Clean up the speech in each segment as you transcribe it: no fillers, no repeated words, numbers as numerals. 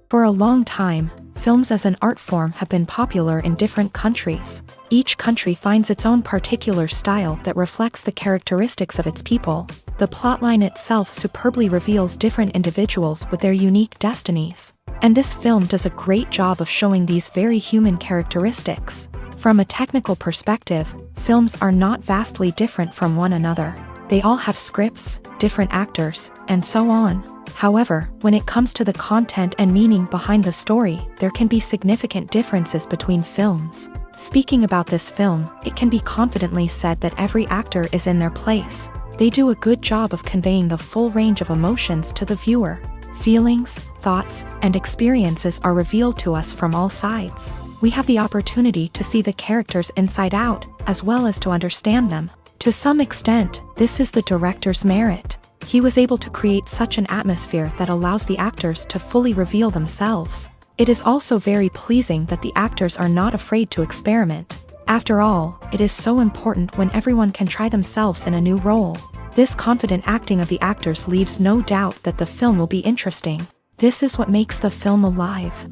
For a long time, films as an art form have been popular in different countries. Each country finds its own particular style that reflects the characteristics of its people. The plotline itself superbly reveals different individuals with their unique destinies. And this film does a great job of showing these very human characteristics. From a technical perspective, films are not vastly different from one another. They all have scripts, different actors, and so on. However, when it comes to the content and meaning behind the story, there can be significant differences between films. Speaking about this film, it can be confidently said that every actor is in their place. They do a good job of conveying the full range of emotions to the viewer. Feelings, thoughts, and experiences are revealed to us from all sides. We have the opportunity to see the characters inside out, as well as to understand them. To some extent, this is the director's merit. He was able to create such an atmosphere that allows the actors to fully reveal themselves. It is also very pleasing that the actors are not afraid to experiment. After all, it is so important when everyone can try themselves in a new role. This confident acting of the actors leaves no doubt that the film will be interesting. This is what makes the film alive.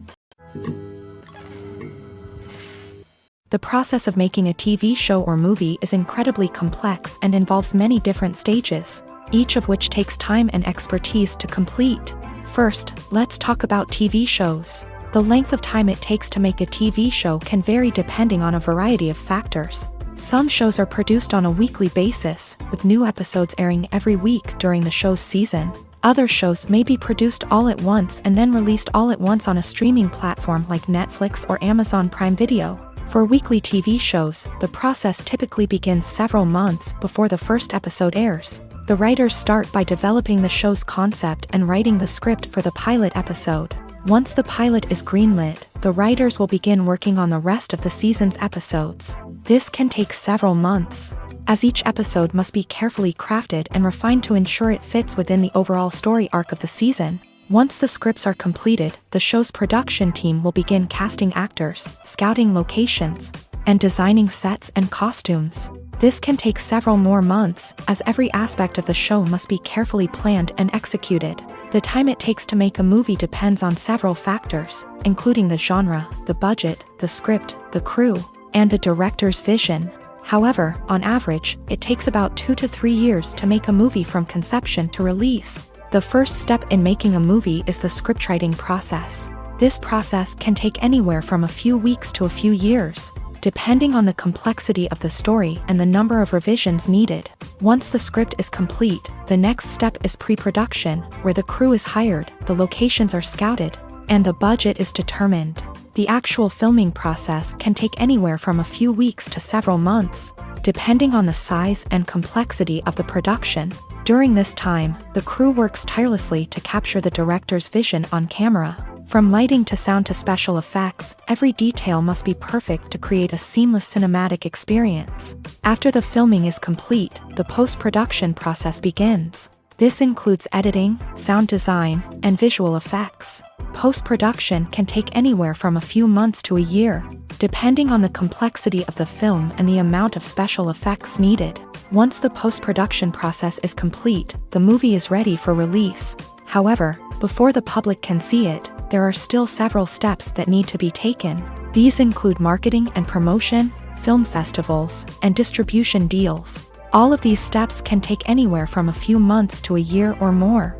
The process of making a TV show or movie is incredibly complex and involves many different stages, each of which takes time and expertise to complete. First, let's talk about TV shows. The length of time it takes to make a TV show can vary depending on a variety of factors. Some shows are produced on a weekly basis, with new episodes airing every week during the show's season. Other shows may be produced all at once and then released all at once on a streaming platform like Netflix or Amazon Prime Video. For weekly TV shows, the process typically begins several months before the first episode airs. The writers start by developing the show's concept and writing the script for the pilot episode. Once the pilot is greenlit, the writers will begin working on the rest of the season's episodes. This can take several months, as each episode must be carefully crafted and refined to ensure it fits within the overall story arc of the season. Once the scripts are completed, the show's production team will begin casting actors, scouting locations, and designing sets and costumes. This can take several more months, as every aspect of the show must be carefully planned and executed. The time it takes to make a movie depends on several factors, including the genre, the budget, the script, the crew, and the director's vision. However, on average, it takes about 2 to 3 years to make a movie from conception to release. The first step in making a movie is the scriptwriting process. This process can take anywhere from a few weeks to a few years, depending on the complexity of the story and the number of revisions needed. Once the script is complete, the next step is pre-production, where the crew is hired, the locations are scouted, and the budget is determined. The actual filming process can take anywhere from a few weeks to several months, depending on the size and complexity of the production. During this time, the crew works tirelessly to capture the director's vision on camera. From lighting to sound to special effects, every detail must be perfect to create a seamless cinematic experience. After the filming is complete, the post-production process begins. This includes editing, sound design, and visual effects. Post-production can take anywhere from a few months to a year, depending on the complexity of the film and the amount of special effects needed. Once the post-production process is complete, the movie is ready for release. However, before the public can see it, there are still several steps that need to be taken. These include marketing and promotion, film festivals, and distribution deals. All of these steps can take anywhere from a few months to a year or more.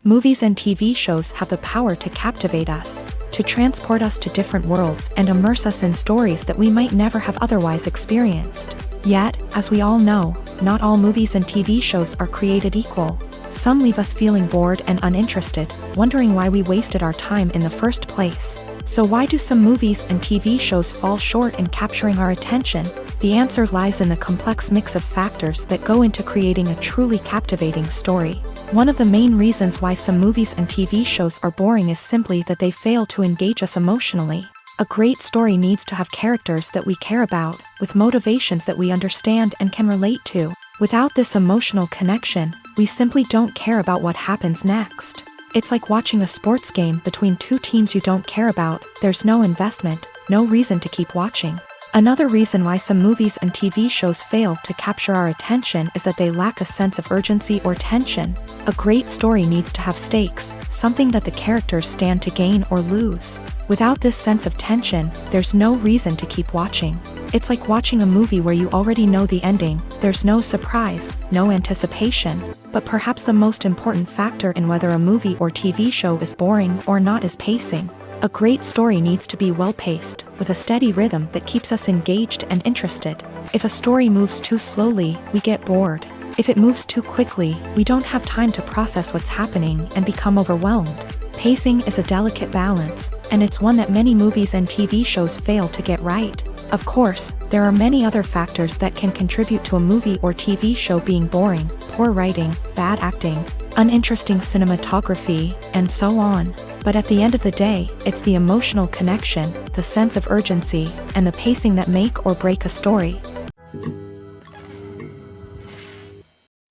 Movies and TV shows have the power to captivate us, to transport us to different worlds and immerse us in stories that we might never have otherwise experienced. Yet, as we all know, not all movies and TV shows are created equal. Some leave us feeling bored and uninterested, wondering why we wasted our time in the first place. So why do some movies and TV shows fall short in capturing our attention? The answer lies in the complex mix of factors that go into creating a truly captivating story. One of the main reasons why some movies and TV shows are boring is simply that they fail to engage us emotionally. A great story needs to have characters that we care about, with motivations that we understand and can relate to. Without this emotional connection, we simply don't care about what happens next. It's like watching a sports game between two teams you don't care about. There's no investment, no reason to keep watching. Another reason why some movies and TV shows fail to capture our attention is that they lack a sense of urgency or tension. A great story needs to have stakes, something that the characters stand to gain or lose. Without this sense of tension, there's no reason to keep watching. It's like watching a movie where you already know the ending, there's no surprise, no anticipation. But perhaps the most important factor in whether a movie or TV show is boring or not is pacing. A great story needs to be well-paced, with a steady rhythm that keeps us engaged and interested. If a story moves too slowly, we get bored. If it moves too quickly, we don't have time to process what's happening and become overwhelmed. Pacing is a delicate balance, and it's one that many movies and TV shows fail to get right. Of course, there are many other factors that can contribute to a movie or TV show being boring: poor writing, bad acting, uninteresting cinematography, and so on. But at the end of the day, it's the emotional connection, the sense of urgency, and the pacing that make or break a story.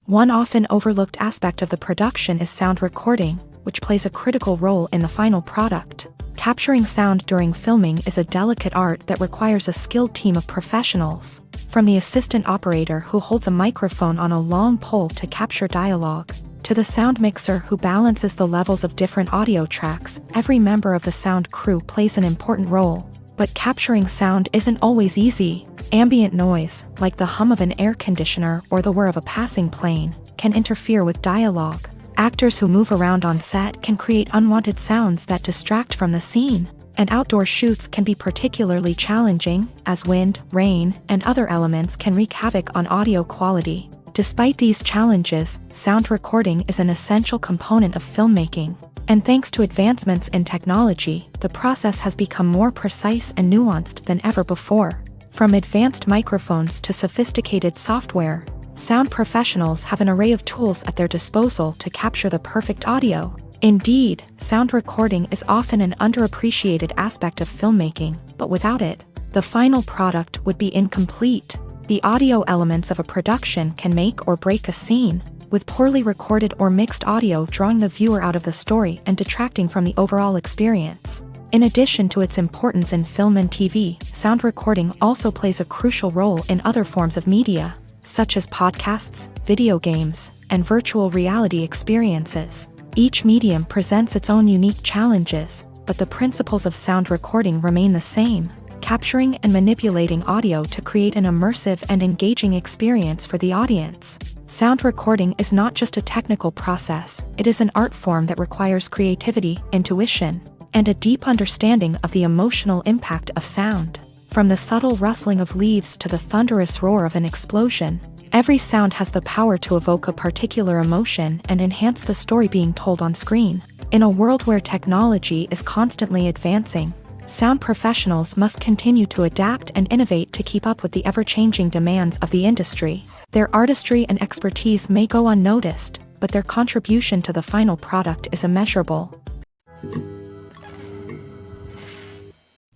One often overlooked aspect of the production is sound recording, which plays a critical role in the final product. Capturing sound during filming is a delicate art that requires a skilled team of professionals. From the assistant operator who holds a microphone on a long pole to capture dialogue, to the sound mixer who balances the levels of different audio tracks, every member of the sound crew plays an important role. But capturing sound isn't always easy. Ambient noise, like the hum of an air conditioner or the whir of a passing plane, can interfere with dialogue. Actors who move around on set can create unwanted sounds that distract from the scene. And outdoor shoots can be particularly challenging, as wind, rain, and other elements can wreak havoc on audio quality. Despite these challenges, sound recording is an essential component of filmmaking. And thanks to advancements in technology, the process has become more precise and nuanced than ever before. From advanced microphones to sophisticated software, sound professionals have an array of tools at their disposal to capture the perfect audio. Indeed, sound recording is often an underappreciated aspect of filmmaking, but without it, the final product would be incomplete. The audio elements of a production can make or break a scene, with poorly recorded or mixed audio drawing the viewer out of the story and detracting from the overall experience. In addition to its importance in film and TV, sound recording also plays a crucial role in other forms of media, such as podcasts, video games, and virtual reality experiences. Each medium presents its own unique challenges, but the principles of sound recording remain the same: capturing and manipulating audio to create an immersive and engaging experience for the audience. Sound recording is not just a technical process, it is an art form that requires creativity, intuition, and a deep understanding of the emotional impact of sound. From the subtle rustling of leaves to the thunderous roar of an explosion, every sound has the power to evoke a particular emotion and enhance the story being told on screen. In a world where technology is constantly advancing, sound professionals must continue to adapt and innovate to keep up with the ever-changing demands of the industry. Their artistry and expertise may go unnoticed, but their contribution to the final product is immeasurable.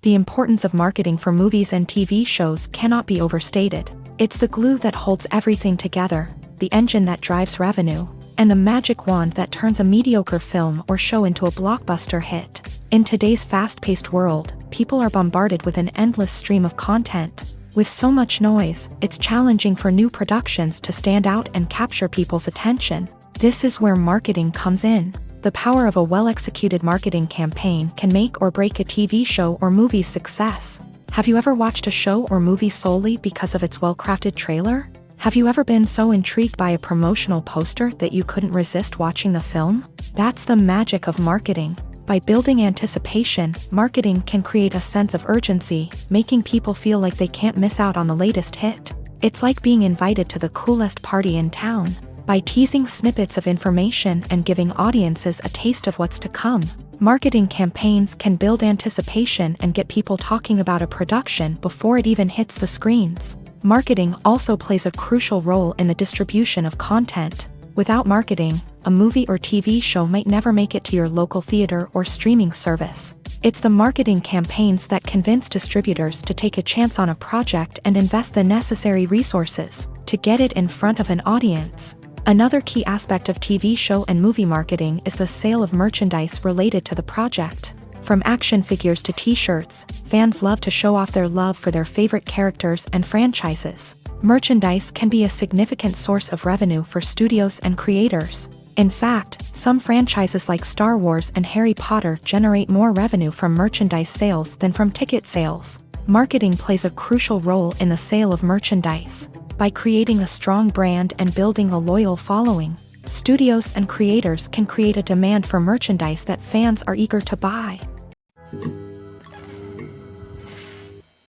The importance of marketing for movies and TV shows cannot be overstated. It's the glue that holds everything together, the engine that drives revenue, and the magic wand that turns a mediocre film or show into a blockbuster hit. In today's fast-paced world, people are bombarded with an endless stream of content. With so much noise, it's challenging for new productions to stand out and capture people's attention. This is where marketing comes in. The power of a well-executed marketing campaign can make or break a TV show or movie's success. Have you ever watched a show or movie solely because of its well-crafted trailer? Have you ever been so intrigued by a promotional poster that you couldn't resist watching the film? That's the magic of marketing. By building anticipation, marketing can create a sense of urgency, making people feel like they can't miss out on the latest hit. It's like being invited to the coolest party in town. By teasing snippets of information and giving audiences a taste of what's to come, marketing campaigns can build anticipation and get people talking about a production before it even hits the screens. Marketing also plays a crucial role in the distribution of content. Without marketing, a movie or TV show might never make it to your local theater or streaming service. It's the marketing campaigns that convince distributors to take a chance on a project and invest the necessary resources to get it in front of an audience. Another key aspect of TV show and movie marketing is the sale of merchandise related to the project. From action figures to t-shirts, fans love to show off their love for their favorite characters and franchises. Merchandise can be a significant source of revenue for studios and creators. In fact, some franchises like Star Wars and Harry Potter generate more revenue from merchandise sales than from ticket sales. Marketing plays a crucial role in the sale of merchandise. By creating a strong brand and building a loyal following, studios and creators can create a demand for merchandise that fans are eager to buy.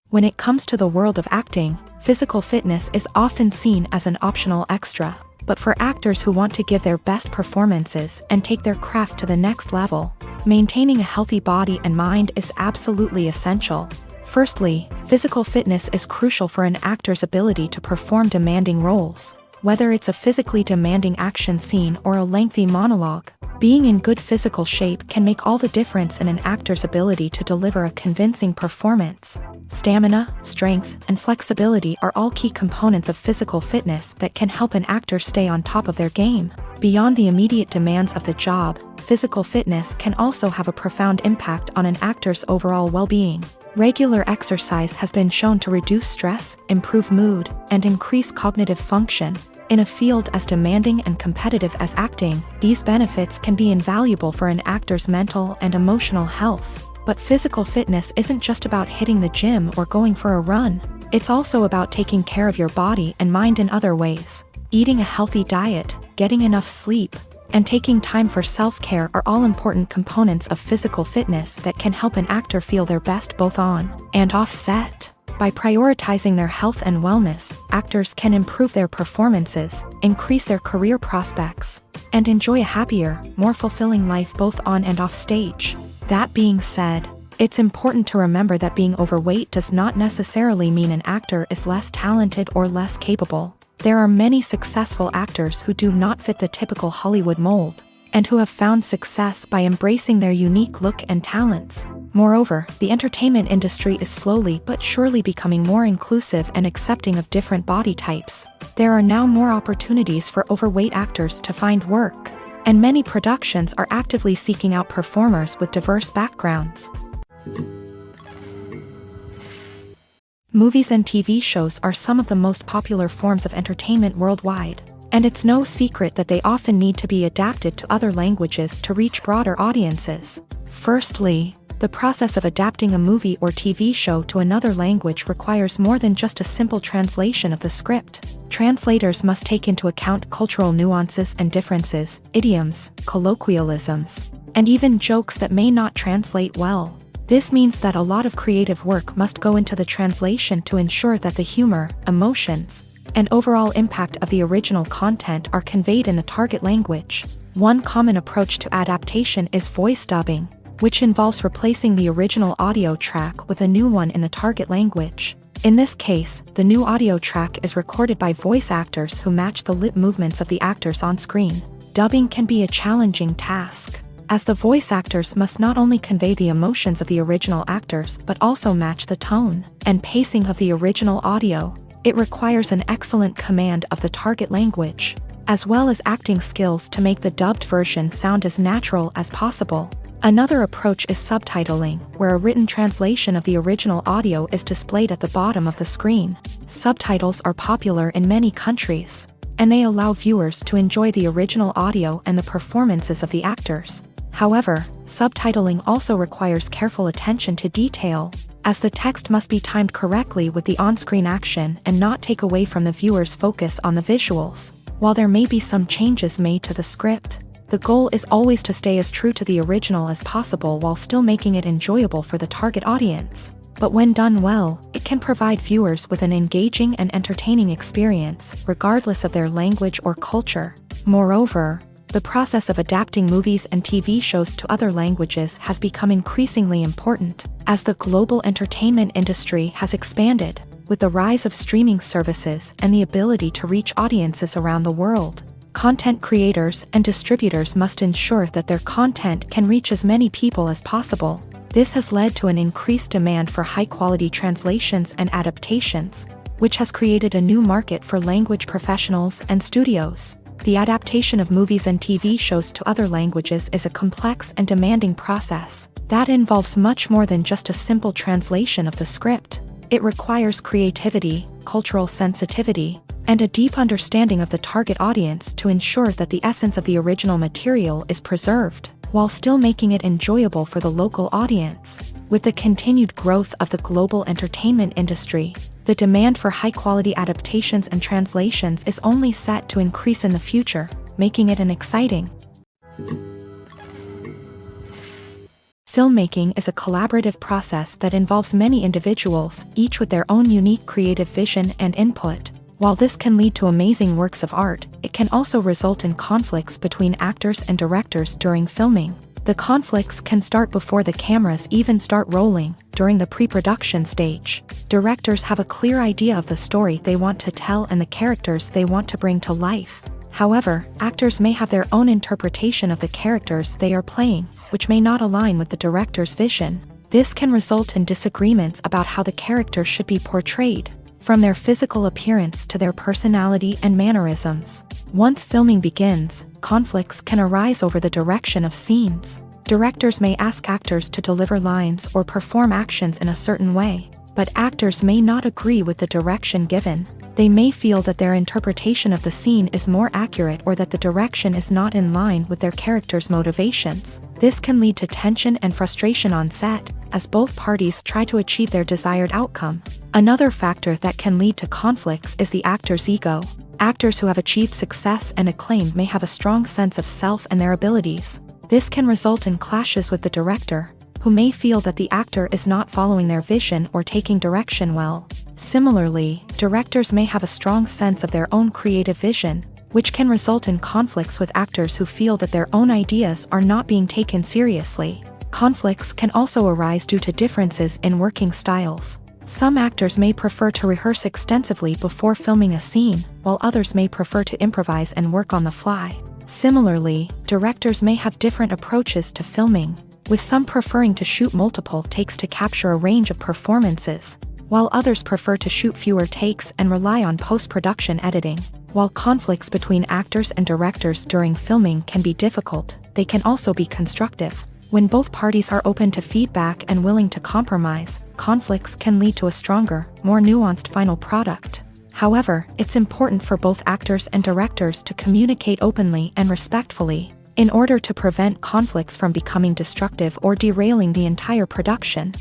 When it comes to the world of acting, physical fitness is often seen as an optional extra. But for actors who want to give their best performances and take their craft to the next level, maintaining a healthy body and mind is absolutely essential. Firstly, physical fitness is crucial for an actor's ability to perform demanding roles. Whether it's a physically demanding action scene or a lengthy monologue, being in good physical shape can make all the difference in an actor's ability to deliver a convincing performance. Stamina, strength, and flexibility are all key components of physical fitness that can help an actor stay on top of their game. Beyond the immediate demands of the job, physical fitness can also have a profound impact on an actor's overall well-being. Regular exercise has been shown to reduce stress, improve mood, and increase cognitive function. In a field as demanding and competitive as acting, these benefits can be invaluable for an actor's mental and emotional health. But physical fitness isn't just about hitting the gym or going for a run. It's also about taking care of your body and mind in other ways. Eating a healthy diet, getting enough sleep, and taking time for self-care are all important components of physical fitness that can help an actor feel their best both on and off set. By prioritizing their health and wellness, actors can improve their performances, increase their career prospects, and enjoy a happier, more fulfilling life both on and off stage. That being said, it's important to remember that being overweight does not necessarily mean an actor is less talented or less capable. There are many successful actors who do not fit the typical Hollywood mold, and who have found success by embracing their unique look and talents. Moreover, the entertainment industry is slowly but surely becoming more inclusive and accepting of different body types. There are now more opportunities for overweight actors to find work, and many productions are actively seeking out performers with diverse backgrounds. Movies and TV shows are some of the most popular forms of entertainment worldwide, and it's no secret that they often need to be adapted to other languages to reach broader audiences. Firstly, the process of adapting a movie or TV show to another language requires more than just a simple translation of the script. Translators must take into account cultural nuances and differences, idioms, colloquialisms, and even jokes that may not translate well. This means that a lot of creative work must go into the translation to ensure that the humor, emotions, and overall impact of the original content are conveyed in the target language. One common approach to adaptation is voice dubbing, which involves replacing the original audio track with a new one in the target language. In this case, the new audio track is recorded by voice actors who match the lip movements of the actors on screen. Dubbing can be a challenging task, as the voice actors must not only convey the emotions of the original actors but also match the tone and pacing of the original audio. It requires an excellent command of the target language, as well as acting skills to make the dubbed version sound as natural as possible. Another approach is subtitling, where a written translation of the original audio is displayed at the bottom of the screen. Subtitles are popular in many countries, and they allow viewers to enjoy the original audio and the performances of the actors. However, subtitling also requires careful attention to detail, as the text must be timed correctly with the on-screen action and not take away from the viewer's focus on the visuals. While there may be some changes made to the script, the goal is always to stay as true to the original as possible while still making it enjoyable for the target audience. But when done well, it can provide viewers with an engaging and entertaining experience, regardless of their language or culture. Moreover, the process of adapting movies and TV shows to other languages has become increasingly important, as the global entertainment industry has expanded, with the rise of streaming services and the ability to reach audiences around the world. Content creators and distributors must ensure that their content can reach as many people as possible. This has led to an increased demand for high-quality translations and adaptations, which has created a new market for language professionals and studios. The adaptation of movies and TV shows to other languages is a complex and demanding process that involves much more than just a simple translation of the script. It requires creativity, cultural sensitivity, and a deep understanding of the target audience to ensure that the essence of the original material is preserved, while still making it enjoyable for the local audience. With the continued growth of the global entertainment industry, the demand for high-quality adaptations and translations is only set to increase in the future, making it an exciting. Filmmaking is a collaborative process that involves many individuals, each with their own unique creative vision and input. While this can lead to amazing works of art, it can also result in conflicts between actors and directors during filming. The conflicts can start before the cameras even start rolling, during the pre-production stage. Directors have a clear idea of the story they want to tell and the characters they want to bring to life. However, actors may have their own interpretation of the characters they are playing, which may not align with the director's vision. This can result in disagreements about how the character should be portrayed, from their physical appearance to their personality and mannerisms. Once filming begins, conflicts can arise over the direction of scenes. Directors may ask actors to deliver lines or perform actions in a certain way, but actors may not agree with the direction given. They may feel that their interpretation of the scene is more accurate or that the direction is not in line with their character's motivations. This can lead to tension and frustration on set, as both parties try to achieve their desired outcome. Another factor that can lead to conflicts is the actor's ego. Actors who have achieved success and acclaim may have a strong sense of self and their abilities. This can result in clashes with the director, who may feel that the actor is not following their vision or taking direction well. Similarly, directors may have a strong sense of their own creative vision, which can result in conflicts with actors who feel that their own ideas are not being taken seriously. Conflicts can also arise due to differences in working styles. Some actors may prefer to rehearse extensively before filming a scene, while others may prefer to improvise and work on the fly. Similarly, directors may have different approaches to filming, with some preferring to shoot multiple takes to capture a range of performances, while others prefer to shoot fewer takes and rely on post-production editing. While conflicts between actors and directors during filming can be difficult, they can also be constructive. When both parties are open to feedback and willing to compromise, conflicts can lead to a stronger, more nuanced final product. However, it's important for both actors and directors to communicate openly and respectfully, in order to prevent conflicts from becoming destructive or derailing the entire production.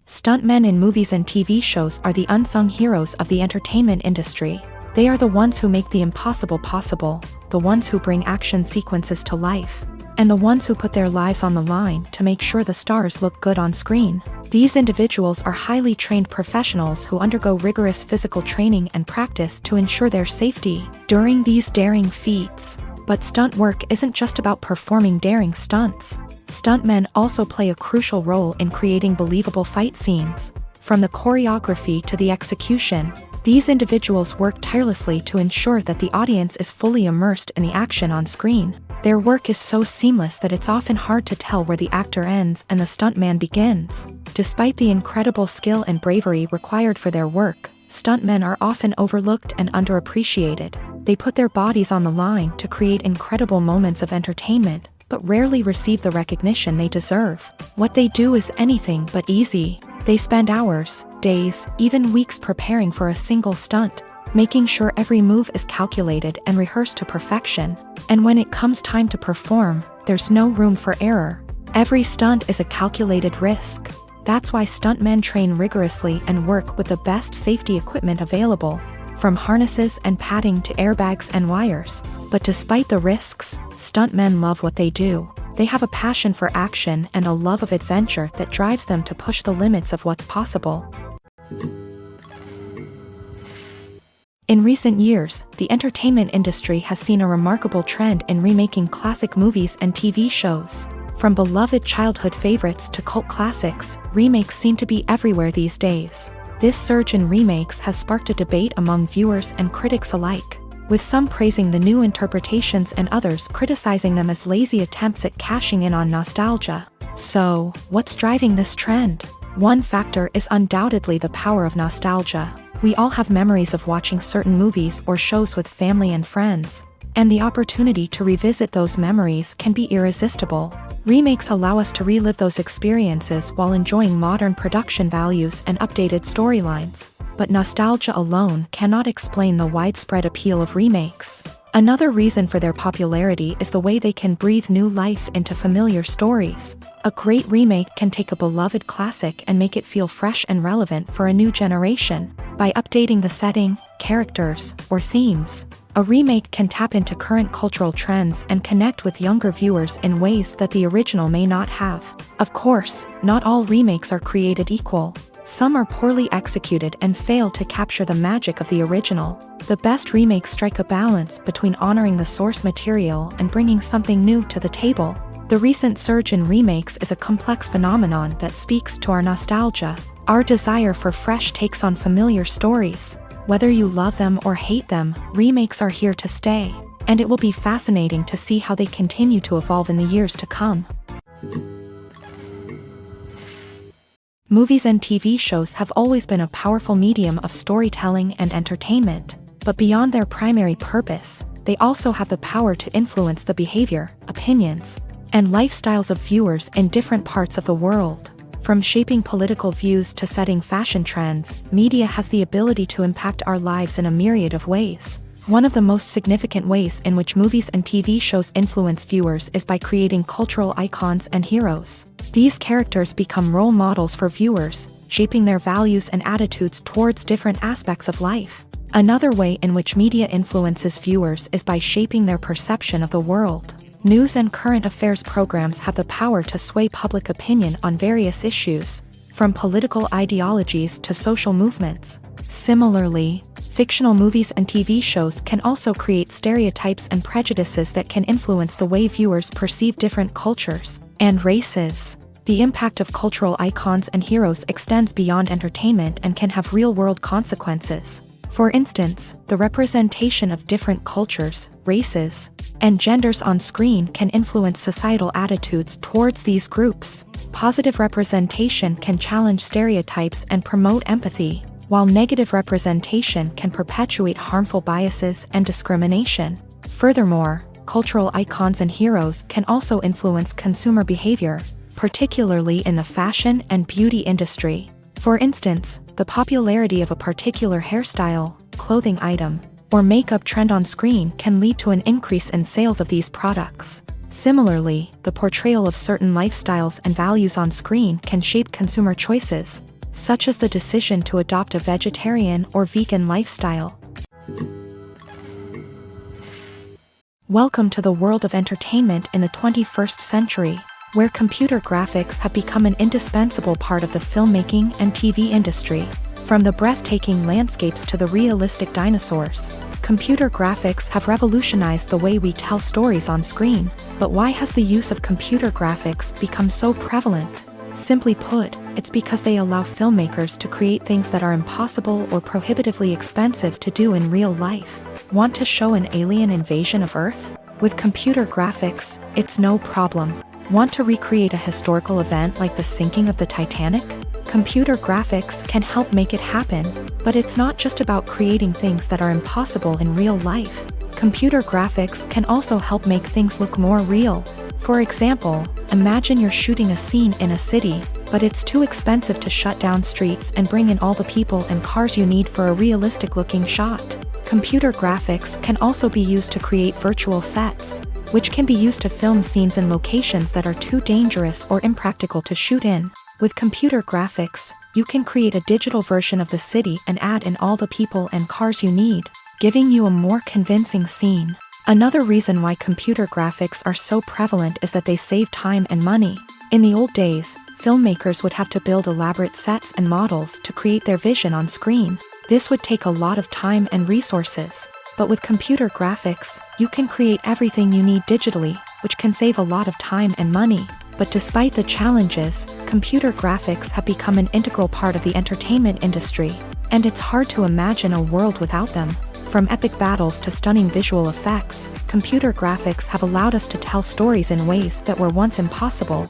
Stuntmen in movies and TV shows are the unsung heroes of the entertainment industry. They are the ones who make the impossible possible, the ones who bring action sequences to life, and the ones who put their lives on the line to make sure the stars look good on screen. These individuals are highly trained professionals who undergo rigorous physical training and practice to ensure their safety during these daring feats. But stunt work isn't just about performing daring stunts. Stuntmen also play a crucial role in creating believable fight scenes. From the choreography to the execution, these individuals work tirelessly to ensure that the audience is fully immersed in the action on screen. Their work is so seamless that it's often hard to tell where the actor ends and the stuntman begins. Despite the incredible skill and bravery required for their work, stuntmen are often overlooked and underappreciated. They put their bodies on the line to create incredible moments of entertainment, but rarely receive the recognition they deserve. What they do is anything but easy. They spend hours, days, even weeks preparing for a single stunt, making sure every move is calculated and rehearsed to perfection. And when it comes time to perform, there's no room for error. Every stunt is a calculated risk. That's why stuntmen train rigorously and work with the best safety equipment available, from harnesses and padding to airbags and wires. But despite the risks, stuntmen love what they do. They have a passion for action and a love of adventure that drives them to push the limits of what's possible. In recent years, the entertainment industry has seen a remarkable trend in remaking classic movies and TV shows. From beloved childhood favorites to cult classics, remakes seem to be everywhere these days. This surge in remakes has sparked a debate among viewers and critics alike, with some praising the new interpretations and others criticizing them as lazy attempts at cashing in on nostalgia. So, what's driving this trend? One factor is undoubtedly the power of nostalgia. We all have memories of watching certain movies or shows with family and friends, and the opportunity to revisit those memories can be irresistible. Remakes allow us to relive those experiences while enjoying modern production values and updated storylines. but nostalgia alone cannot explain the widespread appeal of remakes. Another reason for their popularity is the way they can breathe new life into familiar stories. A great remake can take a beloved classic and make it feel fresh and relevant for a new generation. By updating the setting, characters, or themes, a remake can tap into current cultural trends and connect with younger viewers in ways that the original may not have. Of course, not all remakes are created equal. Some are poorly executed and fail to capture the magic of the original. The best remakes strike a balance between honoring the source material and bringing something new to the table. The recent surge in remakes is a complex phenomenon that speaks to our nostalgia, our desire for fresh takes on familiar stories. Whether you love them or hate them, remakes are here to stay, and it will be fascinating to see how they continue to evolve in the years to come. Movies and TV shows have always been a powerful medium of storytelling and entertainment, but beyond their primary purpose, they also have the power to influence the behavior, opinions, and lifestyles of viewers in different parts of the world. From shaping political views to setting fashion trends, media has the ability to impact our lives in a myriad of ways. One of the most significant ways in which movies and TV shows influence viewers is by creating cultural icons and heroes. These characters become role models for viewers, shaping their values and attitudes towards different aspects of life. Another way in which media influences viewers is by shaping their perception of the world. News and current affairs programs have the power to sway public opinion on various issues, from political ideologies to social movements. Similarly, fictional movies and TV shows can also create stereotypes and prejudices that can influence the way viewers perceive different cultures and races. The impact of cultural icons and heroes extends beyond entertainment and can have real-world consequences. For instance, the representation of different cultures, races, and genders on screen can influence societal attitudes towards these groups. Positive representation can challenge stereotypes and promote empathy, while negative representation can perpetuate harmful biases and discrimination. Furthermore, cultural icons and heroes can also influence consumer behavior, particularly in the fashion and beauty industry. For instance, the popularity of a particular hairstyle, clothing item, or makeup trend on screen can lead to an increase in sales of these products. Similarly, the portrayal of certain lifestyles and values on screen can shape consumer choices, such as the decision to adopt a vegetarian or vegan lifestyle. Welcome to the world of entertainment in the 21st century, where computer graphics have become an indispensable part of the filmmaking and TV industry. From the breathtaking landscapes to the realistic dinosaurs, computer graphics have revolutionized the way we tell stories on screen. But why has the use of computer graphics become so prevalent? Simply put, it's because they allow filmmakers to create things that are impossible or prohibitively expensive to do in real life. Want to show an alien invasion of Earth? With computer graphics, it's no problem. Want to recreate a historical event like the sinking of the Titanic? Computer graphics can help make it happen, but it's not just about creating things that are impossible in real life. Computer graphics can also help make things look more real. For example, imagine you're shooting a scene in a city, but it's too expensive to shut down streets and bring in all the people and cars you need for a realistic-looking shot. Computer graphics can also be used to create virtual sets, which can be used to film scenes in locations that are too dangerous or impractical to shoot in. With computer graphics, you can create a digital version of the city and add in all the people and cars you need, giving you a more convincing scene. Another reason why computer graphics are so prevalent is that they save time and money. In the old days, filmmakers would have to build elaborate sets and models to create their vision on screen. This would take a lot of time and resources. But with computer graphics, you can create everything you need digitally, which can save a lot of time and money. But despite the challenges, computer graphics have become an integral part of the entertainment industry, and it's hard to imagine a world without them. From epic battles to stunning visual effects, computer graphics have allowed us to tell stories in ways that were once impossible.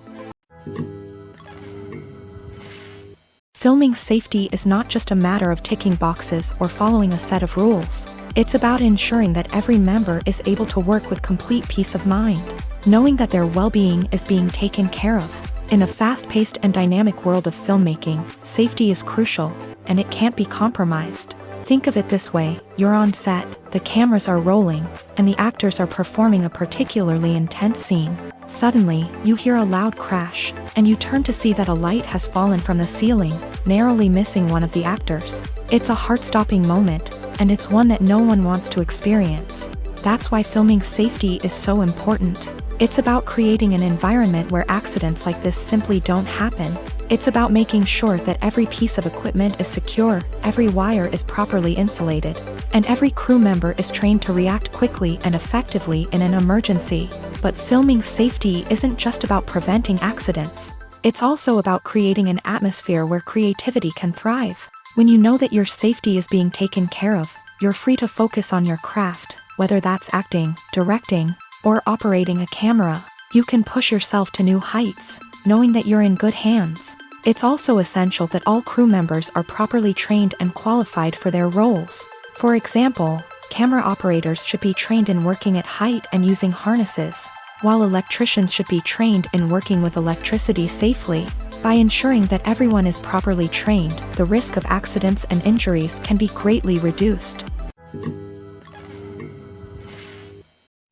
Filming safety is not just a matter of ticking boxes or following a set of rules. It's about ensuring that every member is able to work with complete peace of mind, knowing that their well-being is being taken care of. In a fast-paced and dynamic world of filmmaking, safety is crucial. and it can't be compromised. Think of it this way, you're on set, the cameras are rolling, and the actors are performing a particularly intense scene. Suddenly, you hear a loud crash, and you turn to see that a light has fallen from the ceiling, narrowly missing one of the actors. It's a heart-stopping moment, and it's one that no one wants to experience. That's why filming safety is so important. It's about creating an environment where accidents like this simply don't happen. It's about making sure that every piece of equipment is secure, every wire is properly insulated, and every crew member is trained to react quickly and effectively in an emergency. But filming safety isn't just about preventing accidents. It's also about creating an atmosphere where creativity can thrive. When you know that your safety is being taken care of, you're free to focus on your craft, whether that's acting, directing, or operating a camera. You can push yourself to new heights, knowing that you're in good hands. It's also essential that all crew members are properly trained and qualified for their roles. For example, camera operators should be trained in working at height and using harnesses, while electricians should be trained in working with electricity safely. By ensuring that everyone is properly trained, the risk of accidents and injuries can be greatly reduced.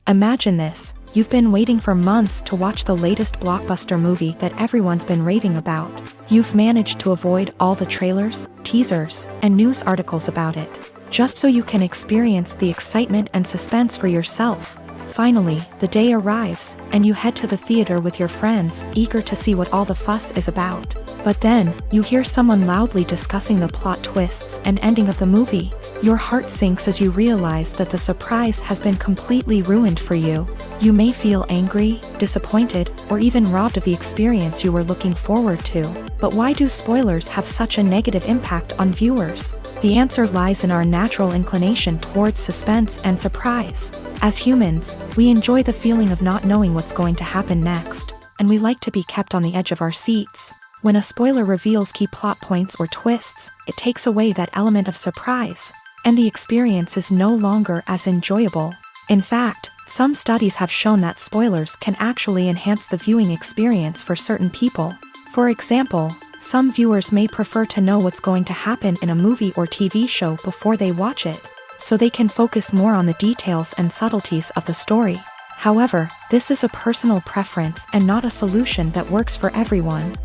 Imagine this, you've been waiting for months to watch the latest blockbuster movie that everyone's been raving about. You've managed to avoid all the trailers, teasers, and news articles about it, just so you can experience the excitement and suspense for yourself. Finally, the day arrives, and you head to the theater with your friends, eager to see what all the fuss is about. But then, you hear someone loudly discussing the plot twists and ending of the movie. Your heart sinks as you realize that the surprise has been completely ruined for you. You may feel angry, disappointed, or even robbed of the experience you were looking forward to. But why do spoilers have such a negative impact on viewers? The answer lies in our natural inclination towards suspense and surprise. As humans, we enjoy the feeling of not knowing what's going to happen next, and we like to be kept on the edge of our seats. When a spoiler reveals key plot points or twists, it takes away that element of surprise, and the experience is no longer as enjoyable. In fact, some studies have shown that spoilers can actually enhance the viewing experience for certain people. For example, some viewers may prefer to know what's going to happen in a movie or TV show before they watch it, so they can focus more on the details and subtleties of the story. However, this is a personal preference and not a solution that works for everyone.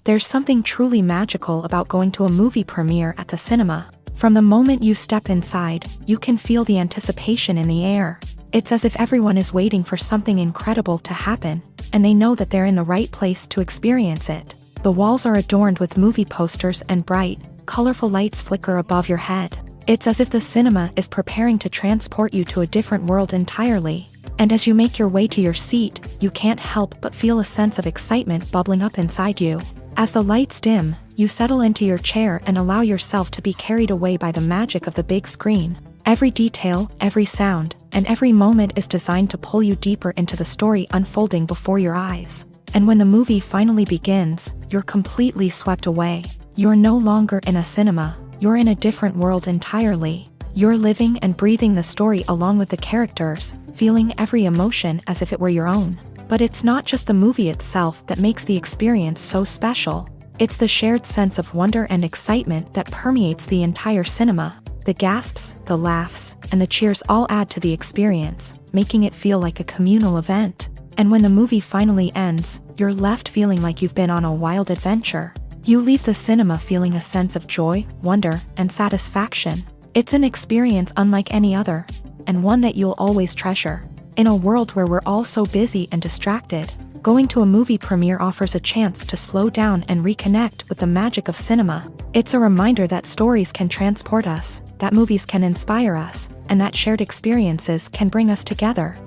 There's something truly magical about going to a movie premiere at the cinema. From the moment you step inside, you can feel the anticipation in the air. It's as if everyone is waiting for something incredible to happen, and they know that they're in the right place to experience it. The walls are adorned with movie posters and bright, colorful lights flicker above your head. It's as if the cinema is preparing to transport you to a different world entirely. And as you make your way to your seat, you can't help but feel a sense of excitement bubbling up inside you. As the lights dim, you settle into your chair and allow yourself to be carried away by the magic of the big screen. Every detail, every sound, and every moment is designed to pull you deeper into the story unfolding before your eyes. And when the movie finally begins, you're completely swept away. You're no longer in a cinema, you're in a different world entirely. You're living and breathing the story along with the characters, feeling every emotion as if it were your own. But it's not just the movie itself that makes the experience so special. It's the shared sense of wonder and excitement that permeates the entire cinema. The gasps, the laughs, and the cheers all add to the experience, making it feel like a communal event. And when the movie finally ends, you're left feeling like you've been on a wild adventure. You leave the cinema feeling a sense of joy, wonder, and satisfaction. It's an experience unlike any other, and one that you'll always treasure. In a world where we're all so busy and distracted, going to a movie premiere offers a chance to slow down and reconnect with the magic of cinema. It's a reminder that stories can transport us, that movies can inspire us, and that shared experiences can bring us together.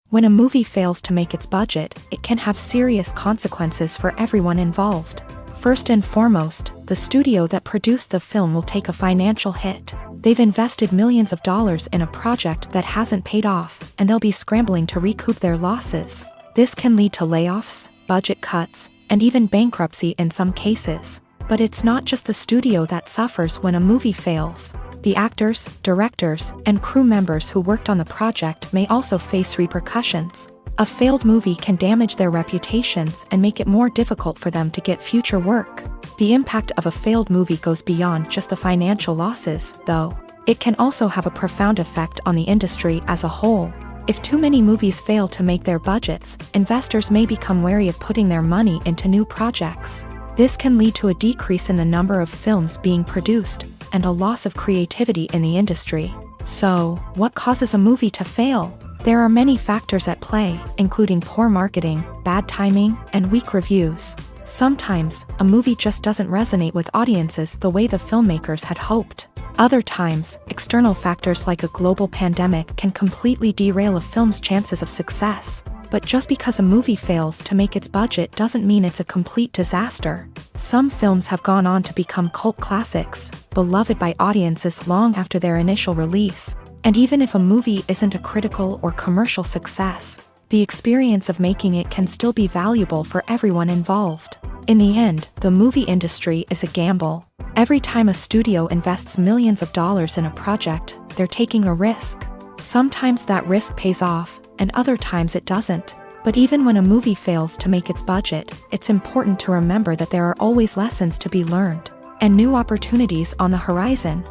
When a movie fails to make its budget, it can have serious consequences for everyone involved. First and foremost, the studio that produced the film will take a financial hit. They've invested millions of dollars in a project that hasn't paid off, and they'll be scrambling to recoup their losses. This can lead to layoffs, budget cuts, and even bankruptcy in some cases. But it's not just the studio that suffers when a movie fails. The actors, directors, and crew members who worked on the project may also face repercussions. A failed movie can damage their reputations and make it more difficult for them to get future work. The impact of a failed movie goes beyond just the financial losses, though. It can also have a profound effect on the industry as a whole. If too many movies fail to make their budgets, investors may become wary of putting their money into new projects. This can lead to a decrease in the number of films being produced, and a loss of creativity in the industry. So, what causes a movie to fail? There are many factors at play, including poor marketing, bad timing, and weak reviews. Sometimes, a movie just doesn't resonate with audiences the way the filmmakers had hoped. Other times, external factors like a global pandemic can completely derail a film's chances of success. But just because a movie fails to make its budget doesn't mean it's a complete disaster. Some films have gone on to become cult classics, beloved by audiences long after their initial release. And even if a movie isn't a critical or commercial success, the experience of making it can still be valuable for everyone involved. In the end, the movie industry is a gamble. Every time a studio invests millions of dollars in a project, they're taking a risk. Sometimes that risk pays off, and other times it doesn't. But even when a movie fails to make its budget, it's important to remember that there are always lessons to be learned, and new opportunities on the horizon.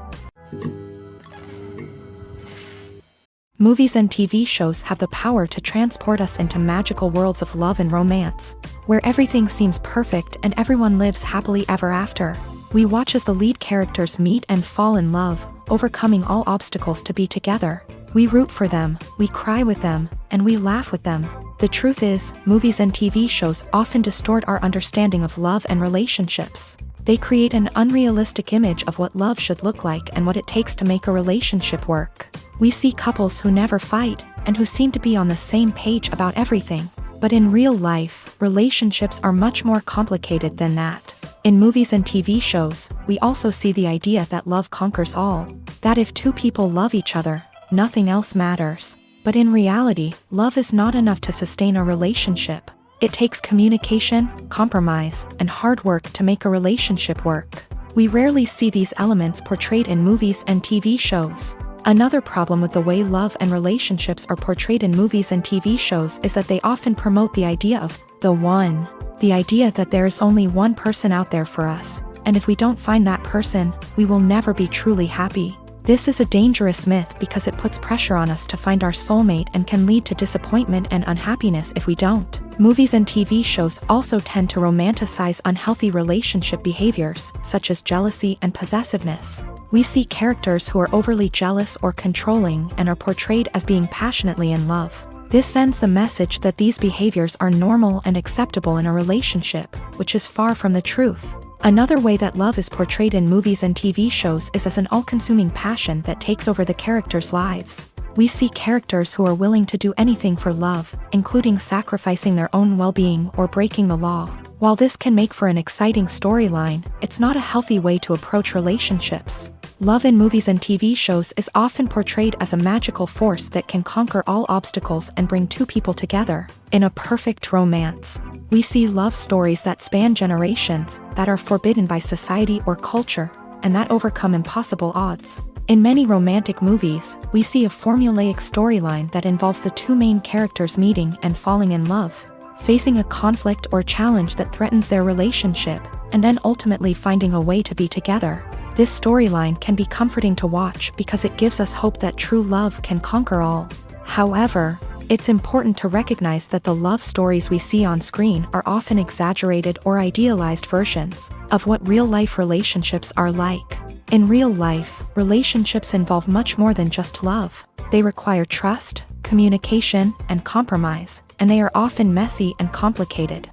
Movies and TV shows have the power to transport us into magical worlds of love and romance, where everything seems perfect and everyone lives happily ever after. We watch as the lead characters meet and fall in love, overcoming all obstacles to be together. We root for them, we cry with them, and we laugh with them. The truth is, movies and TV shows often distort our understanding of love and relationships. They create an unrealistic image of what love should look like and what it takes to make a relationship work. We see couples who never fight, and who seem to be on the same page about everything. But in real life, relationships are much more complicated than that. In movies and TV shows, we also see the idea that love conquers all. That if two people love each other, nothing else matters. But in reality, love is not enough to sustain a relationship. It takes communication, compromise, and hard work to make a relationship work. We rarely see these elements portrayed in movies and TV shows. Another problem with the way love and relationships are portrayed in movies and TV shows is that they often promote the idea of the one. The idea that there is only one person out there for us, and if we don't find that person, we will never be truly happy. This is a dangerous myth because it puts pressure on us to find our soulmate and can lead to disappointment and unhappiness if we don't. Movies and TV shows also tend to romanticize unhealthy relationship behaviors, such as jealousy and possessiveness. We see characters who are overly jealous or controlling and are portrayed as being passionately in love. This sends the message that these behaviors are normal and acceptable in a relationship, which is far from the truth. Another way that love is portrayed in movies and TV shows is as an all-consuming passion that takes over the characters' lives. We see characters who are willing to do anything for love, including sacrificing their own well-being or breaking the law. While this can make for an exciting storyline, it's not a healthy way to approach relationships. Love in movies and TV shows is often portrayed as a magical force that can conquer all obstacles and bring two people together. In a perfect romance, we see love stories that span generations, that are forbidden by society or culture, and that overcome impossible odds. In many romantic movies, we see a formulaic storyline that involves the two main characters meeting and falling in love, facing a conflict or challenge that threatens their relationship, and then ultimately finding a way to be together. This storyline can be comforting to watch because it gives us hope that true love can conquer all. However, it's important to recognize that the love stories we see on screen are often exaggerated or idealized versions of what real-life relationships are like. In real life, relationships involve much more than just love. They require trust, communication, and compromise, and they are often messy and complicated.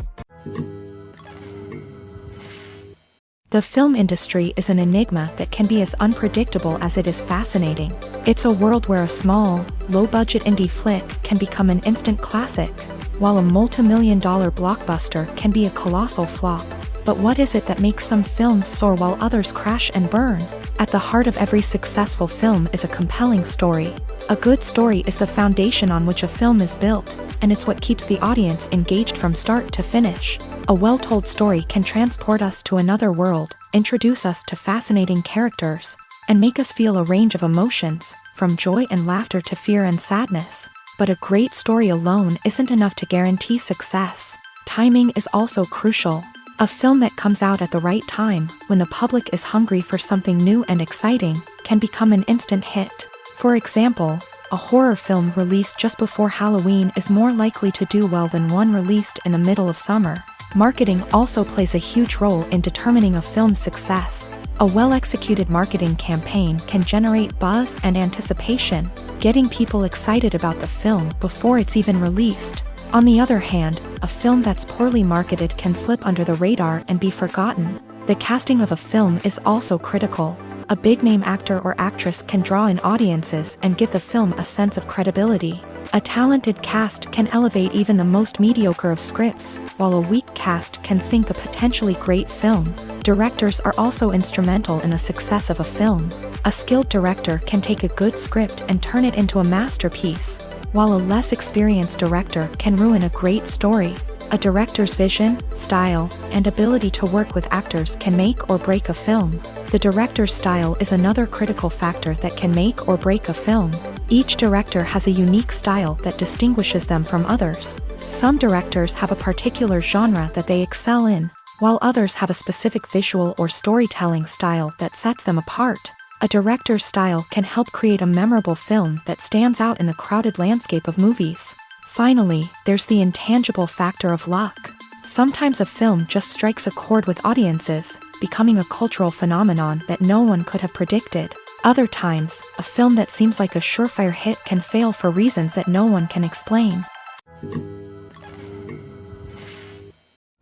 The film industry is an enigma that can be as unpredictable as it is fascinating. It's a world where a small, low-budget indie flick can become an instant classic, while a multi-million-dollar blockbuster can be a colossal flop. But what is it that makes some films soar while others crash and burn? At the heart of every successful film is a compelling story. A good story is the foundation on which a film is built, and it's what keeps the audience engaged from start to finish. A well-told story can transport us to another world, introduce us to fascinating characters, and make us feel a range of emotions, from joy and laughter to fear and sadness. But a great story alone isn't enough to guarantee success. Timing is also crucial. A film that comes out at the right time, when the public is hungry for something new and exciting, can become an instant hit. For example, a horror film released just before Halloween is more likely to do well than one released in the middle of summer. Marketing also plays a huge role in determining a film's success. A well-executed marketing campaign can generate buzz and anticipation, getting people excited about the film before it's even released. On the other hand, a film that's poorly marketed can slip under the radar and be forgotten. The casting of a film is also critical. A big-name actor or actress can draw in audiences and give the film a sense of credibility. A talented cast can elevate even the most mediocre of scripts, while a weak cast can sink a potentially great film. Directors are also instrumental in the success of a film. A skilled director can take a good script and turn it into a masterpiece, while a less experienced director can ruin a great story. A director's vision, style, and ability to work with actors can make or break a film. The director's style is another critical factor that can make or break a film. Each director has a unique style that distinguishes them from others. Some directors have a particular genre that they excel in, while others have a specific visual or storytelling style that sets them apart. A director's style can help create a memorable film that stands out in the crowded landscape of movies. Finally, there's the intangible factor of luck. Sometimes a film just strikes a chord with audiences, becoming a cultural phenomenon that no one could have predicted. Other times, a film that seems like a surefire hit can fail for reasons that no one can explain.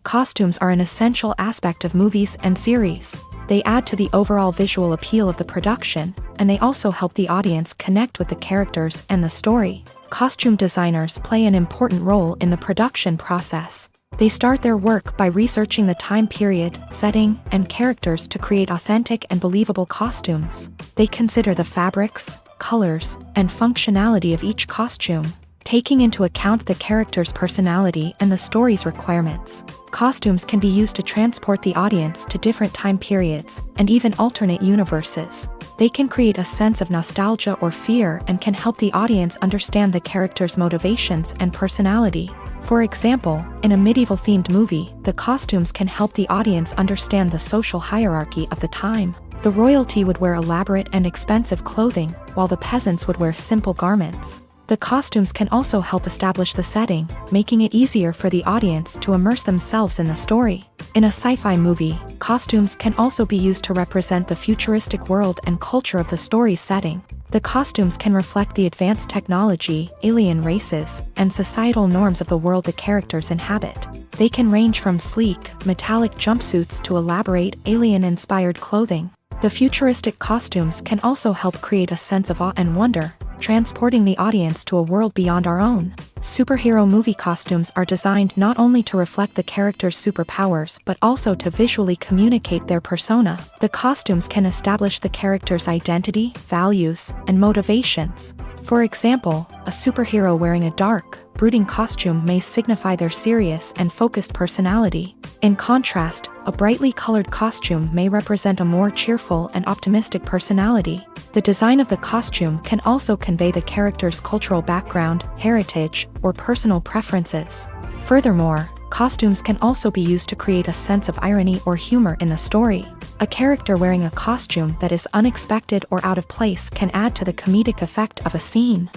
Costumes are an essential aspect of movies and series. They add to the overall visual appeal of the production, and they also help the audience connect with the characters and the story. Costume designers play an important role in the production process. They start their work by researching the time period, setting, and characters to create authentic and believable costumes. They consider the fabrics, colors, and functionality of each costume, taking into account the character's personality and the story's requirements. Costumes can be used to transport the audience to different time periods, and even alternate universes. They can create a sense of nostalgia or fear and can help the audience understand the character's motivations and personality. For example, in a medieval-themed movie, the costumes can help the audience understand the social hierarchy of the time. The royalty would wear elaborate and expensive clothing, while the peasants would wear simple garments. The costumes can also help establish the setting, making it easier for the audience to immerse themselves in the story. In a sci-fi movie, costumes can also be used to represent the futuristic world and culture of the story's setting. The costumes can reflect the advanced technology, alien races, and societal norms of the world the characters inhabit. They can range from sleek, metallic jumpsuits to elaborate, alien-inspired clothing. The futuristic costumes can also help create a sense of awe and wonder, transporting the audience to a world beyond our own. Superhero movie costumes are designed not only to reflect the character's superpowers but also to visually communicate their persona. The costumes can establish the character's identity, values, and motivations. For example, a superhero wearing a dark, brooding costume may signify their serious and focused personality. In contrast, a brightly colored costume may represent a more cheerful and optimistic personality. The design of the costume can also convey the character's cultural background, heritage, or personal preferences. Furthermore, costumes can also be used to create a sense of irony or humor in the story. A character wearing a costume that is unexpected or out of place can add to the comedic effect of a scene.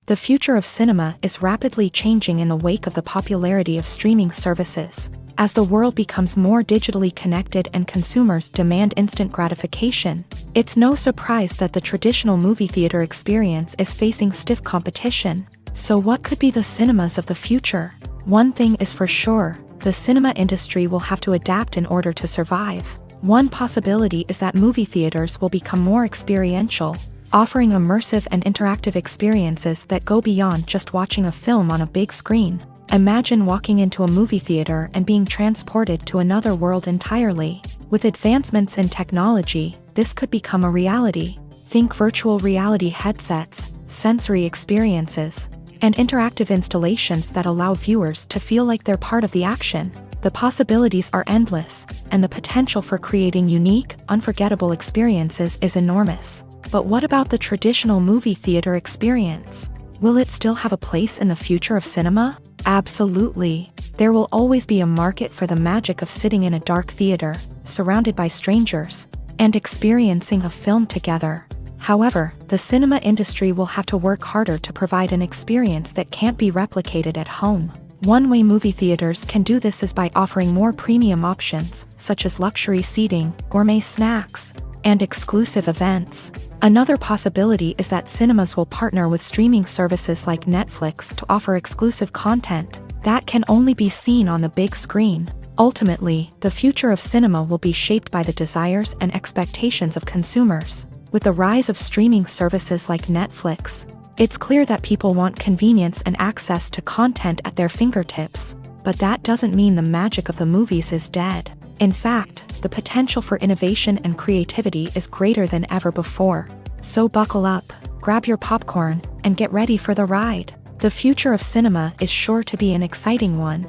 The future of cinema is rapidly changing in the wake of the popularity of streaming services. As the world becomes more digitally connected and consumers demand instant gratification, it's no surprise that the traditional movie theater experience is facing stiff competition. So what could be the cinemas of the future? One thing is for sure, the cinema industry will have to adapt in order to survive. One possibility is that movie theaters will become more experiential, offering immersive and interactive experiences that go beyond just watching a film on a big screen. Imagine walking into a movie theater and being transported to another world entirely. With advancements in technology, this could become a reality. Think virtual reality headsets, sensory experiences, and interactive installations that allow viewers to feel like they're part of the action. The possibilities are endless, and the potential for creating unique, unforgettable experiences is enormous. But what about the traditional movie theater experience? Will it still have a place in the future of cinema? Absolutely. There will always be a market for the magic of sitting in a dark theater, surrounded by strangers, and experiencing a film together. However, the cinema industry will have to work harder to provide an experience that can't be replicated at home. One way movie theaters can do this is by offering more premium options, such as luxury seating, gourmet snacks, and exclusive events. Another possibility is that cinemas will partner with streaming services like Netflix to offer exclusive content that can only be seen on the big screen. Ultimately, the future of cinema will be shaped by the desires and expectations of consumers. With the rise of streaming services like Netflix, it's clear that people want convenience and access to content at their fingertips. But that doesn't mean the magic of the movies is dead. In fact, the potential for innovation and creativity is greater than ever before. So buckle up, grab your popcorn, and get ready for the ride. The future of cinema is sure to be an exciting one.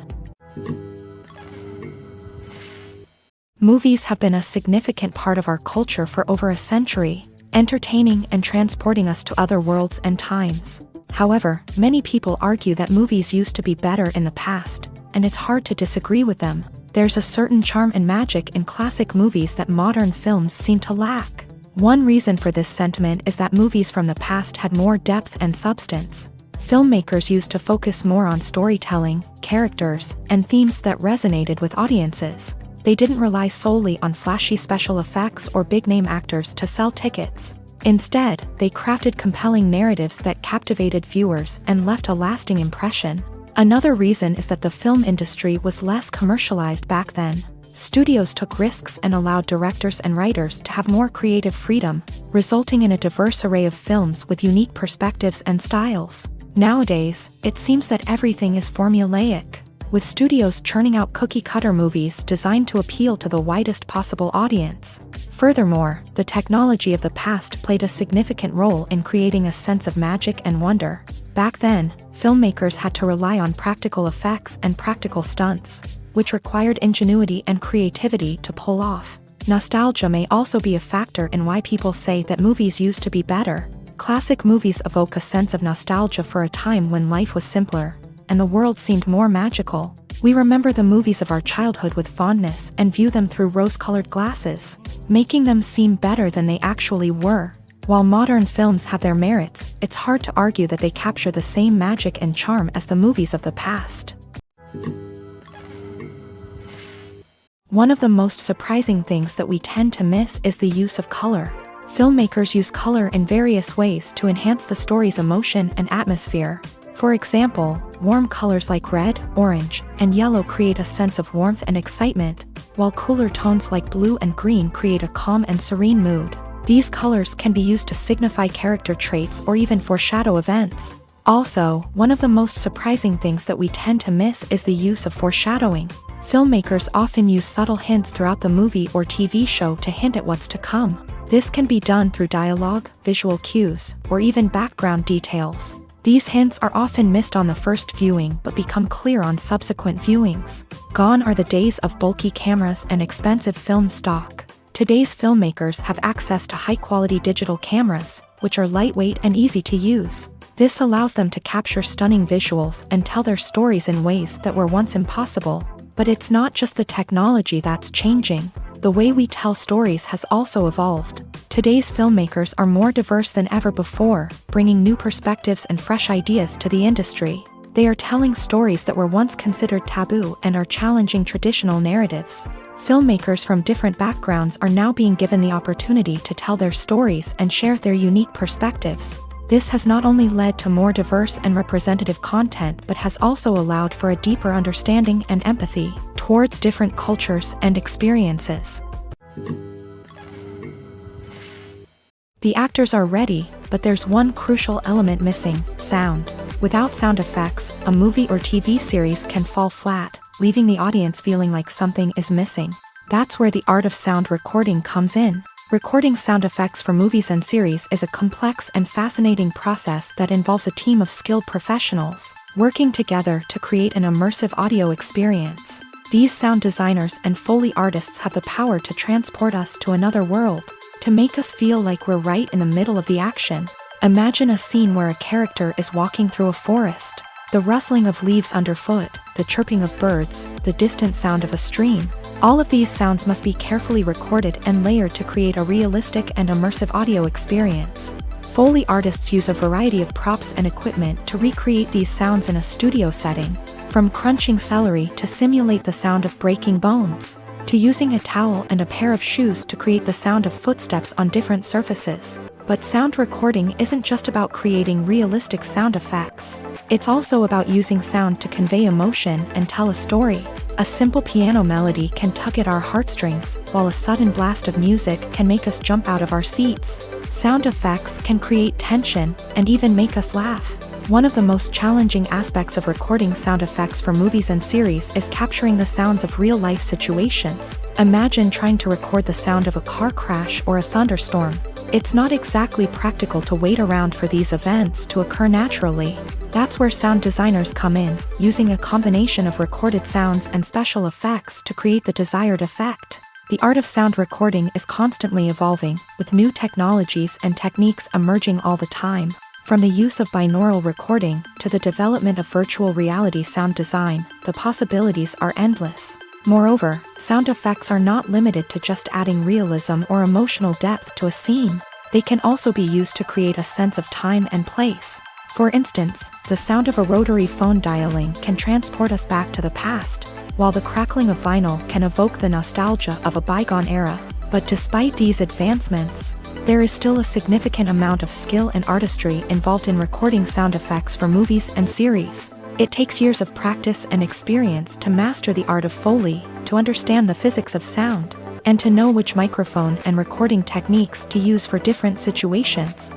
Movies have been a significant part of our culture for over a century, entertaining and transporting us to other worlds and times. However, many people argue that movies used to be better in the past, and it's hard to disagree with them. There's a certain charm and magic in classic movies that modern films seem to lack. One reason for this sentiment is that movies from the past had more depth and substance. Filmmakers used to focus more on storytelling, characters, and themes that resonated with audiences. They didn't rely solely on flashy special effects or big-name actors to sell tickets. Instead, they crafted compelling narratives that captivated viewers and left a lasting impression. Another reason is that the film industry was less commercialized back then. Studios took risks and allowed directors and writers to have more creative freedom, resulting in a diverse array of films with unique perspectives and styles. Nowadays, it seems that everything is formulaic, with studios churning out cookie-cutter movies designed to appeal to the widest possible audience. Furthermore, the technology of the past played a significant role in creating a sense of magic and wonder. Back then, filmmakers had to rely on practical effects and practical stunts, which required ingenuity and creativity to pull off. Nostalgia may also be a factor in why people say that movies used to be better. Classic movies evoke a sense of nostalgia for a time when life was simpler, and the world seemed more magical. We remember the movies of our childhood with fondness and view them through rose-colored glasses, making them seem better than they actually were. While modern films have their merits, it's hard to argue that they capture the same magic and charm as the movies of the past. One of the most surprising things that we tend to miss is the use of color. Filmmakers use color in various ways to enhance the story's emotion and atmosphere. For example, warm colors like red, orange, and yellow create a sense of warmth and excitement, while cooler tones like blue and green create a calm and serene mood. These colors can be used to signify character traits or even foreshadow events. Also, one of the most surprising things that we tend to miss is the use of foreshadowing. Filmmakers often use subtle hints throughout the movie or TV show to hint at what's to come. This can be done through dialogue, visual cues, or even background details. These hints are often missed on the first viewing but become clear on subsequent viewings. Gone are the days of bulky cameras and expensive film stock. Today's filmmakers have access to high-quality digital cameras, which are lightweight and easy to use. This allows them to capture stunning visuals and tell their stories in ways that were once impossible. But it's not just the technology that's changing. The way we tell stories has also evolved. Today's filmmakers are more diverse than ever before, bringing new perspectives and fresh ideas to the industry. They are telling stories that were once considered taboo and are challenging traditional narratives. Filmmakers from different backgrounds are now being given the opportunity to tell their stories and share their unique perspectives. This has not only led to more diverse and representative content but has also allowed for a deeper understanding and empathy towards different cultures and experiences. The actors are ready, but there's one crucial element missing: sound. Without sound effects, a movie or TV series can fall flat, leaving the audience feeling like something is missing. That's where the art of sound recording comes in. Recording sound effects for movies and series is a complex and fascinating process that involves a team of skilled professionals working together to create an immersive audio experience. These sound designers and Foley artists have the power to transport us to another world, to make us feel like we're right in the middle of the action. Imagine a scene where a character is walking through a forest. The rustling of leaves underfoot, the chirping of birds, the distant sound of a stream. All of these sounds must be carefully recorded and layered to create a realistic and immersive audio experience. Foley artists use a variety of props and equipment to recreate these sounds in a studio setting, from crunching celery to simulate the sound of breaking bones, to using a towel and a pair of shoes to create the sound of footsteps on different surfaces. But sound recording isn't just about creating realistic sound effects. It's also about using sound to convey emotion and tell a story. A simple piano melody can tug at our heartstrings, while a sudden blast of music can make us jump out of our seats. Sound effects can create tension and even make us laugh. One of the most challenging aspects of recording sound effects for movies and series is capturing the sounds of real-life situations. Imagine trying to record the sound of a car crash or a thunderstorm. It's not exactly practical to wait around for these events to occur naturally. That's where sound designers come in, using a combination of recorded sounds and special effects to create the desired effect. The art of sound recording is constantly evolving, with new technologies and techniques emerging all the time. From the use of binaural recording to the development of virtual reality sound design, the possibilities are endless. Moreover, sound effects are not limited to just adding realism or emotional depth to a scene. They can also be used to create a sense of time and place. For instance, the sound of a rotary phone dialing can transport us back to the past, while the crackling of vinyl can evoke the nostalgia of a bygone era. But despite these advancements, there is still a significant amount of skill and artistry involved in recording sound effects for movies and series. It takes years of practice and experience to master the art of Foley, to understand the physics of sound, and to know which microphone and recording techniques to use for different situations.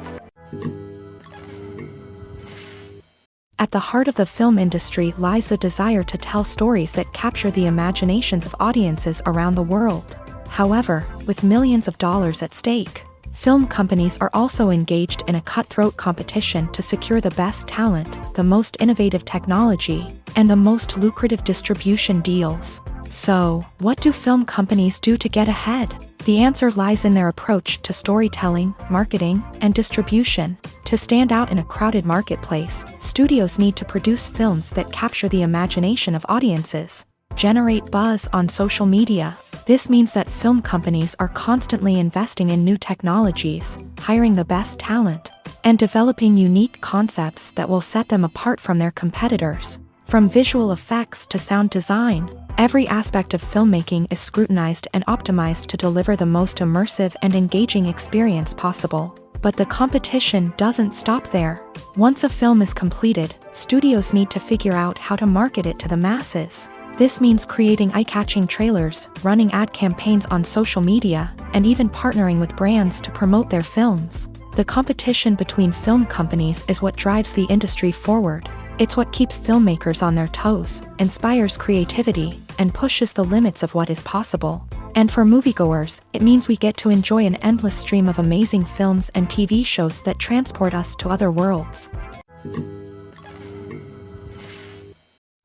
At the heart of the film industry lies the desire to tell stories that capture the imaginations of audiences around the world. However, with millions of dollars at stake, film companies are also engaged in a cutthroat competition to secure the best talent, the most innovative technology, and the most lucrative distribution deals. So, what do film companies do to get ahead? The answer lies in their approach to storytelling, marketing, and distribution. To stand out in a crowded marketplace, studios need to produce films that capture the imagination of audiences, generate buzz on social media. This means that film companies are constantly investing in new technologies, hiring the best talent, and developing unique concepts that will set them apart from their competitors. From visual effects to sound design, every aspect of filmmaking is scrutinized and optimized to deliver the most immersive and engaging experience possible. But the competition doesn't stop there. Once a film is completed, studios need to figure out how to market it to the masses. This means creating eye-catching trailers, running ad campaigns on social media, and even partnering with brands to promote their films. The competition between film companies is what drives the industry forward. It's what keeps filmmakers on their toes, inspires creativity, and pushes the limits of what is possible. And for moviegoers, it means we get to enjoy an endless stream of amazing films and TV shows that transport us to other worlds.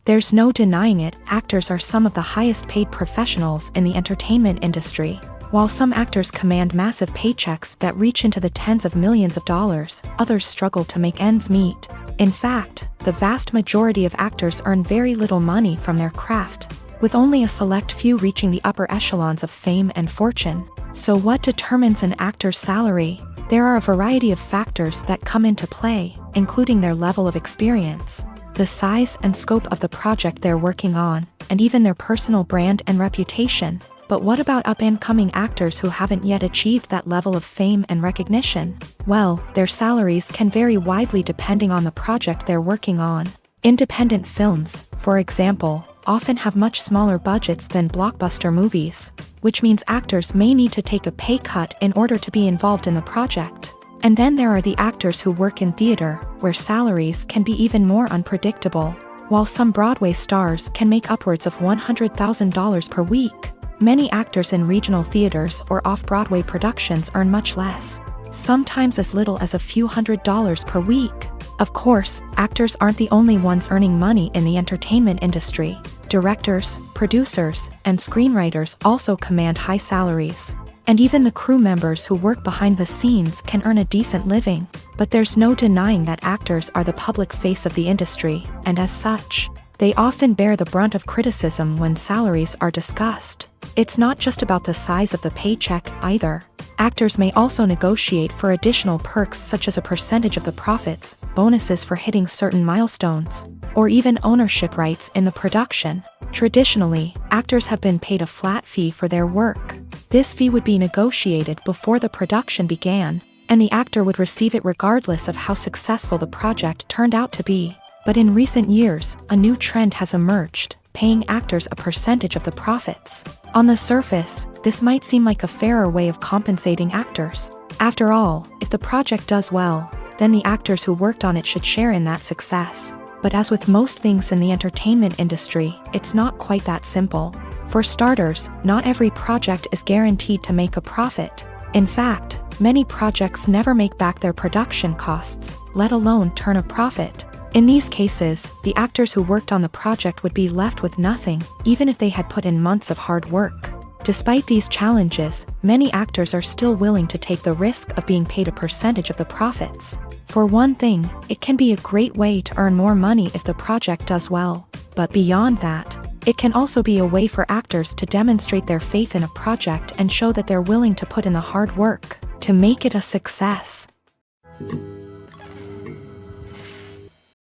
There's no denying it, actors are some of the highest paid professionals in the entertainment industry. While some actors command massive paychecks that reach into the tens of millions of dollars, others struggle to make ends meet. In fact, the vast majority of actors earn very little money from their craft, with only a select few reaching the upper echelons of fame and fortune. So what determines an actor's salary? There are a variety of factors that come into play, including their level of experience, the size and scope of the project they're working on, and even their personal brand and reputation. But what about up-and-coming actors who haven't yet achieved that level of fame and recognition? Well, their salaries can vary widely depending on the project they're working on. Independent films, for example, often have much smaller budgets than blockbuster movies, which means actors may need to take a pay cut in order to be involved in the project. And then there are the actors who work in theater, where salaries can be even more unpredictable. While some Broadway stars can make upwards of $100,000 per week, many actors in regional theaters or off-Broadway productions earn much less, sometimes as little as a few $100s per week. Of course, actors aren't the only ones earning money in the entertainment industry. Directors, producers, and screenwriters also command high salaries. And even the crew members who work behind the scenes can earn a decent living. But there's no denying that actors are the public face of the industry, and as such, they often bear the brunt of criticism when salaries are discussed. It's not just about the size of the paycheck either. Actors may also negotiate for additional perks such as a percentage of the profits, bonuses for hitting certain milestones, or even ownership rights in the production. Traditionally, actors have been paid a flat fee for their work. This fee would be negotiated before the production began, and the actor would receive it regardless of how successful the project turned out to be. But in recent years, a new trend has emerged, paying actors a percentage of the profits. On the surface, this might seem like a fairer way of compensating actors. After all, if the project does well, then the actors who worked on it should share in that success. But as with most things in the entertainment industry, it's not quite that simple. For starters, not every project is guaranteed to make a profit. In fact, many projects never make back their production costs, let alone turn a profit. In these cases, the actors who worked on the project would be left with nothing, even if they had put in months of hard work. Despite these challenges, many actors are still willing to take the risk of being paid a percentage of the profits. For one thing, it can be a great way to earn more money if the project does well. But beyond that, it can also be a way for actors to demonstrate their faith in a project and show that they're willing to put in the hard work to make it a success.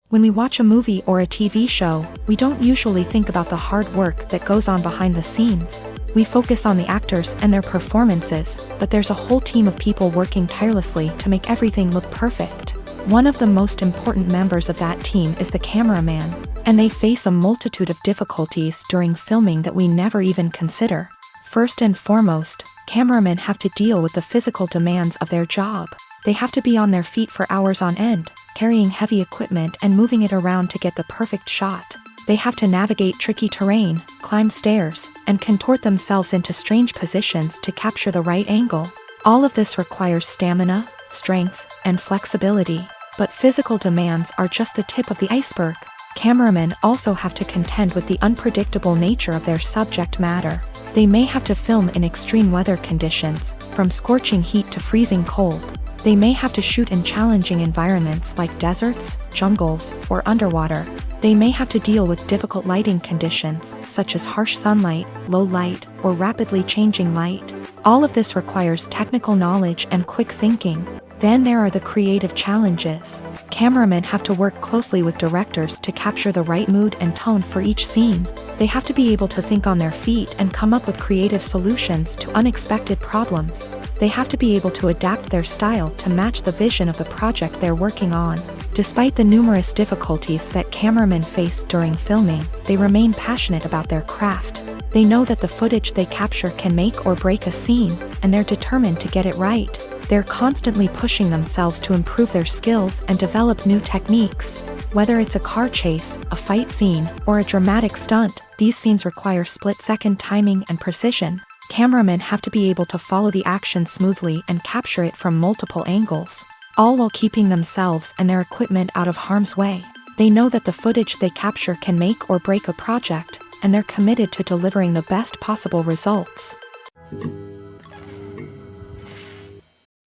When we watch a movie or a TV show, we don't usually think about the hard work that goes on behind the scenes. We focus on the actors and their performances, but there's a whole team of people working tirelessly to make everything look perfect. One of the most important members of that team is the cameraman, and they face a multitude of difficulties during filming that we never even consider. First and foremost, cameramen have to deal with the physical demands of their job. They have to be on their feet for hours on end, carrying heavy equipment and moving it around to get the perfect shot. They have to navigate tricky terrain, climb stairs, and contort themselves into strange positions to capture the right angle. All of this requires stamina, strength, and flexibility. But physical demands are just the tip of the iceberg. Cameramen also have to contend with the unpredictable nature of their subject matter. They may have to film in extreme weather conditions, from scorching heat to freezing cold. They may have to shoot in challenging environments like deserts, jungles, or underwater. They may have to deal with difficult lighting conditions, such as harsh sunlight, low light, or rapidly changing light. All of this requires technical knowledge and quick thinking. Then there are the creative challenges. Cameramen have to work closely with directors to capture the right mood and tone for each scene. They have to be able to think on their feet and come up with creative solutions to unexpected problems. They have to be able to adapt their style to match the vision of the project they're working on. Despite the numerous difficulties that cameramen face during filming, they remain passionate about their craft. They know that the footage they capture can make or break a scene, and they're determined to get it right. They're constantly pushing themselves to improve their skills and develop new techniques. Whether it's a car chase, a fight scene, or a dramatic stunt, these scenes require split-second timing and precision. Cameramen have to be able to follow the action smoothly and capture it from multiple angles, all while keeping themselves and their equipment out of harm's way. They know that the footage they capture can make or break a project, and they're committed to delivering the best possible results.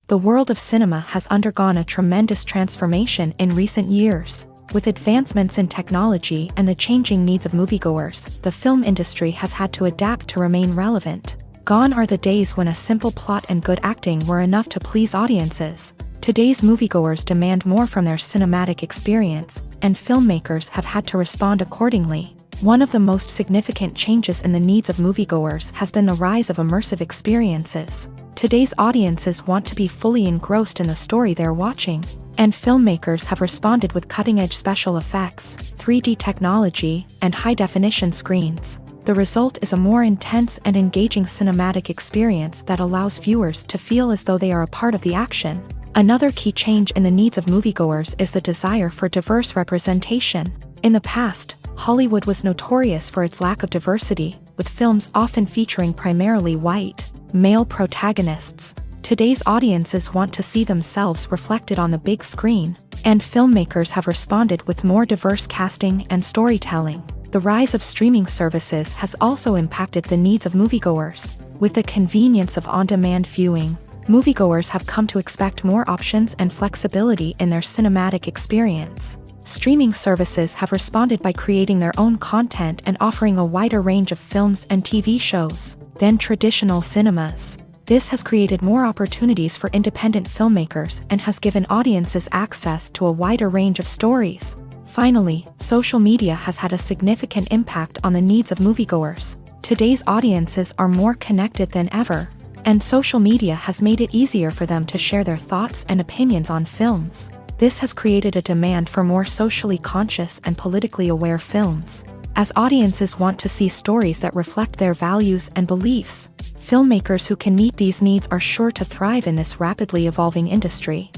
The world of cinema has undergone a tremendous transformation in recent years. With advancements in technology and the changing needs of moviegoers, the film industry has had to adapt to remain relevant. Gone are the days when a simple plot and good acting were enough to please audiences. Today's moviegoers demand more from their cinematic experience, and filmmakers have had to respond accordingly. One of the most significant changes in the needs of moviegoers has been the rise of immersive experiences. Today's audiences want to be fully engrossed in the story they're watching, and filmmakers have responded with cutting-edge special effects, 3D technology, and high-definition screens. The result is a more intense and engaging cinematic experience that allows viewers to feel as though they are a part of the action. Another key change in the needs of moviegoers is the desire for diverse representation. In the past, Hollywood was notorious for its lack of diversity, with films often featuring primarily white, male protagonists. Today's audiences want to see themselves reflected on the big screen, and filmmakers have responded with more diverse casting and storytelling. The rise of streaming services has also impacted the needs of moviegoers. With the convenience of on-demand viewing, moviegoers have come to expect more options and flexibility in their cinematic experience. Streaming services have responded by creating their own content and offering a wider range of films and TV shows than traditional cinemas. This has created more opportunities for independent filmmakers and has given audiences access to a wider range of stories. Finally, social media has had a significant impact on the needs of moviegoers. Today's audiences are more connected than ever, and social media has made it easier for them to share their thoughts and opinions on films. This has created a demand for more socially conscious and politically aware films. As audiences want to see stories that reflect their values and beliefs, filmmakers who can meet these needs are sure to thrive in this rapidly evolving industry.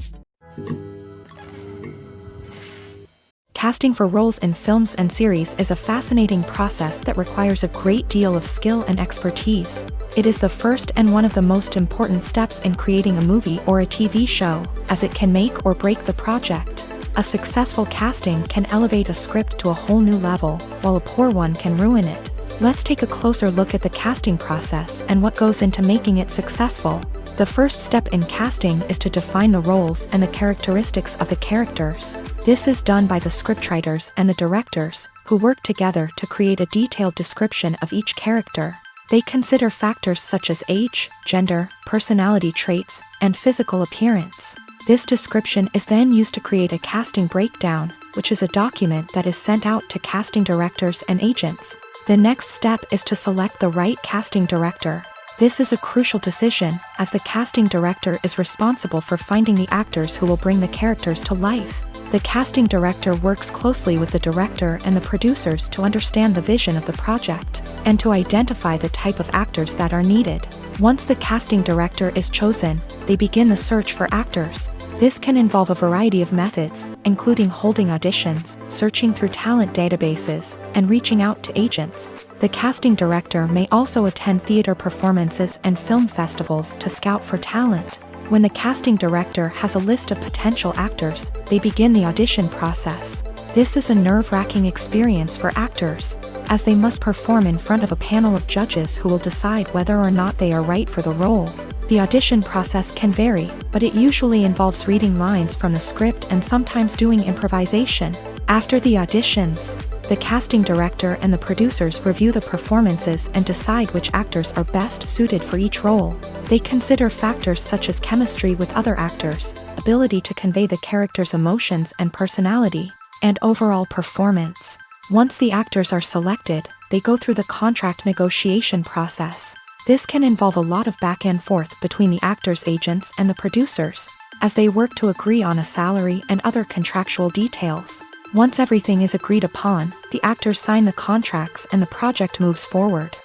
Casting for roles in films and series is a fascinating process that requires a great deal of skill and expertise. It is the first and one of the most important steps in creating a movie or a TV show, as it can make or break the project. A successful casting can elevate a script to a whole new level, while a poor one can ruin it. Let's take a closer look at the casting process and what goes into making it successful. The first step in casting is to define the roles and the characteristics of the characters. This is done by the scriptwriters and the directors, who work together to create a detailed description of each character. They consider factors such as age, gender, personality traits, and physical appearance. This description is then used to create a casting breakdown, which is a document that is sent out to casting directors and agents. The next step is to select the right casting director. This is a crucial decision, as the casting director is responsible for finding the actors who will bring the characters to life. The casting director works closely with the director and the producers to understand the vision of the project, and to identify the type of actors that are needed. Once the casting director is chosen, they begin the search for actors. This can involve a variety of methods, including holding auditions, searching through talent databases, and reaching out to agents. The casting director may also attend theater performances and film festivals to scout for talent. When the casting director has a list of potential actors, they begin the audition process. This is a nerve-wracking experience for actors, as they must perform in front of a panel of judges who will decide whether or not they are right for the role. The audition process can vary, but it usually involves reading lines from the script and sometimes doing improvisation. After the auditions, the casting director and the producers review the performances and decide which actors are best suited for each role. They consider factors such as chemistry with other actors, ability to convey the character's emotions and personality, and overall performance. Once the actors are selected, they go through the contract negotiation process. This can involve a lot of back and forth between the actors' agents and the producers, as they work to agree on a salary and other contractual details. Once everything is agreed upon, the actors sign the contracts and the project moves forward.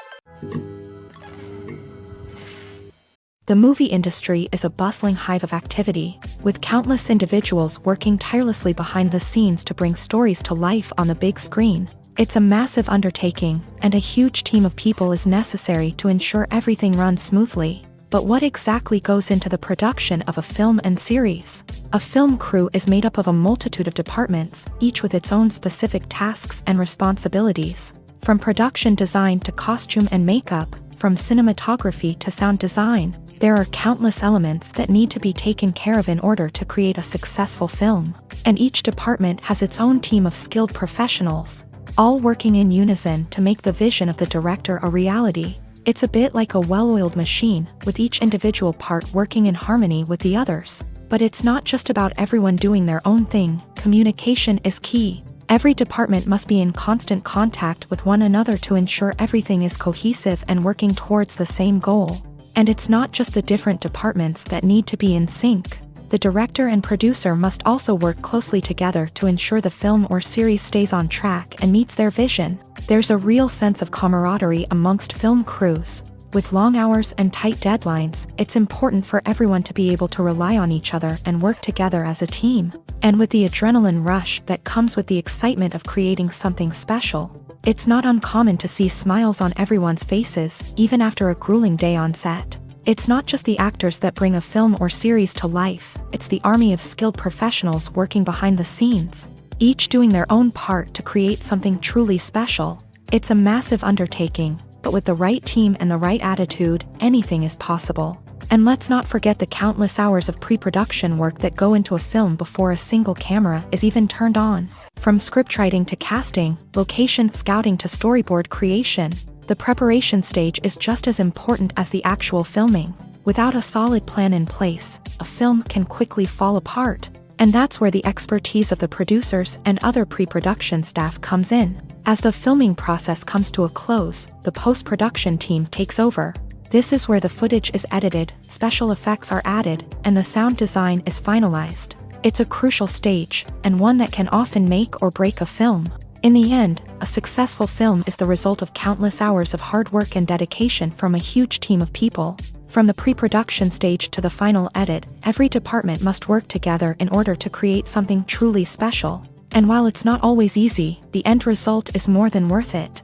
The movie industry is a bustling hive of activity, with countless individuals working tirelessly behind the scenes to bring stories to life on the big screen. It's a massive undertaking, and a huge team of people is necessary to ensure everything runs smoothly. But what exactly goes into the production of a film and series? A film crew is made up of a multitude of departments, each with its own specific tasks and responsibilities. From production design to costume and makeup, from cinematography to sound design, there are countless elements that need to be taken care of in order to create a successful film. And each department has its own team of skilled professionals, all working in unison to make the vision of the director a reality. It's a bit like a well-oiled machine, with each individual part working in harmony with the others. But it's not just about everyone doing their own thing. Communication is key. Every department must be in constant contact with one another to ensure everything is cohesive and working towards the same goal. And it's not just the different departments that need to be in sync. The director and producer must also work closely together to ensure the film or series stays on track and meets their vision. There's a real sense of camaraderie amongst film crews. With long hours and tight deadlines, it's important for everyone to be able to rely on each other and work together as a team. And with the adrenaline rush that comes with the excitement of creating something special, it's not uncommon to see smiles on everyone's faces, even after a grueling day on set. It's not just the actors that bring a film or series to life, it's the army of skilled professionals working behind the scenes, each doing their own part to create something truly special. It's a massive undertaking, but with the right team and the right attitude, anything is possible. And let's not forget the countless hours of pre-production work that go into a film before a single camera is even turned on. From scriptwriting to casting, location scouting to storyboard creation, the preparation stage is just as important as the actual filming. Without a solid plan in place, a film can quickly fall apart. And that's where the expertise of the producers and other pre-production staff comes in. As the filming process comes to a close, the post-production team takes over. This is where the footage is edited, special effects are added, and the sound design is finalized. It's a crucial stage, and one that can often make or break a film. In the end, a successful film is the result of countless hours of hard work and dedication from a huge team of people. From the pre-production stage to the final edit, every department must work together in order to create something truly special. And while it's not always easy, the end result is more than worth it.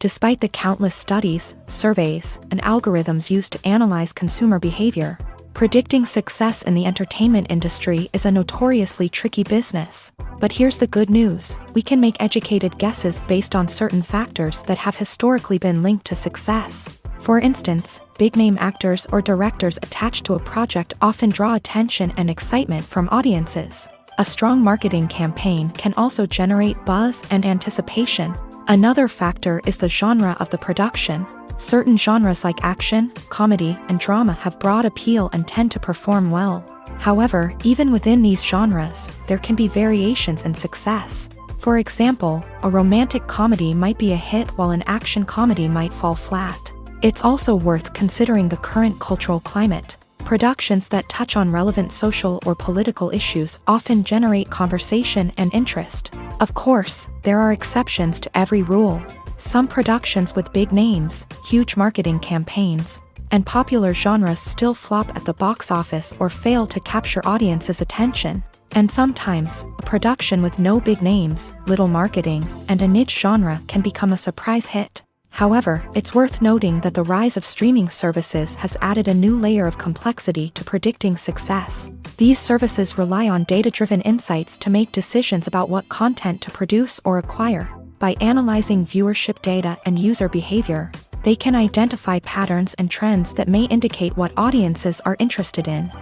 Despite the countless studies, surveys, and algorithms used to analyze consumer behavior, predicting success in the entertainment industry is a notoriously tricky business. But here's the good news: we can make educated guesses based on certain factors that have historically been linked to success. For instance, big-name actors or directors attached to a project often draw attention and excitement from audiences. A strong marketing campaign can also generate buzz and anticipation. Another factor is the genre of the production. Certain genres like action, comedy, and drama have broad appeal and tend to perform well. However, even within these genres, there can be variations in success. For example, a romantic comedy might be a hit while an action comedy might fall flat. It's also worth considering the current cultural climate. Productions that touch on relevant social or political issues often generate conversation and interest. Of course, there are exceptions to every rule. Some productions with big names, huge marketing campaigns, and popular genres still flop at the box office or fail to capture audiences' attention. And sometimes, a production with no big names, little marketing, and a niche genre can become a surprise hit. However, it's worth noting that the rise of streaming services has added a new layer of complexity to predicting success. These services rely on data-driven insights to make decisions about what content to produce or acquire. By analyzing viewership data and user behavior, they can identify patterns and trends that may indicate what audiences are interested in.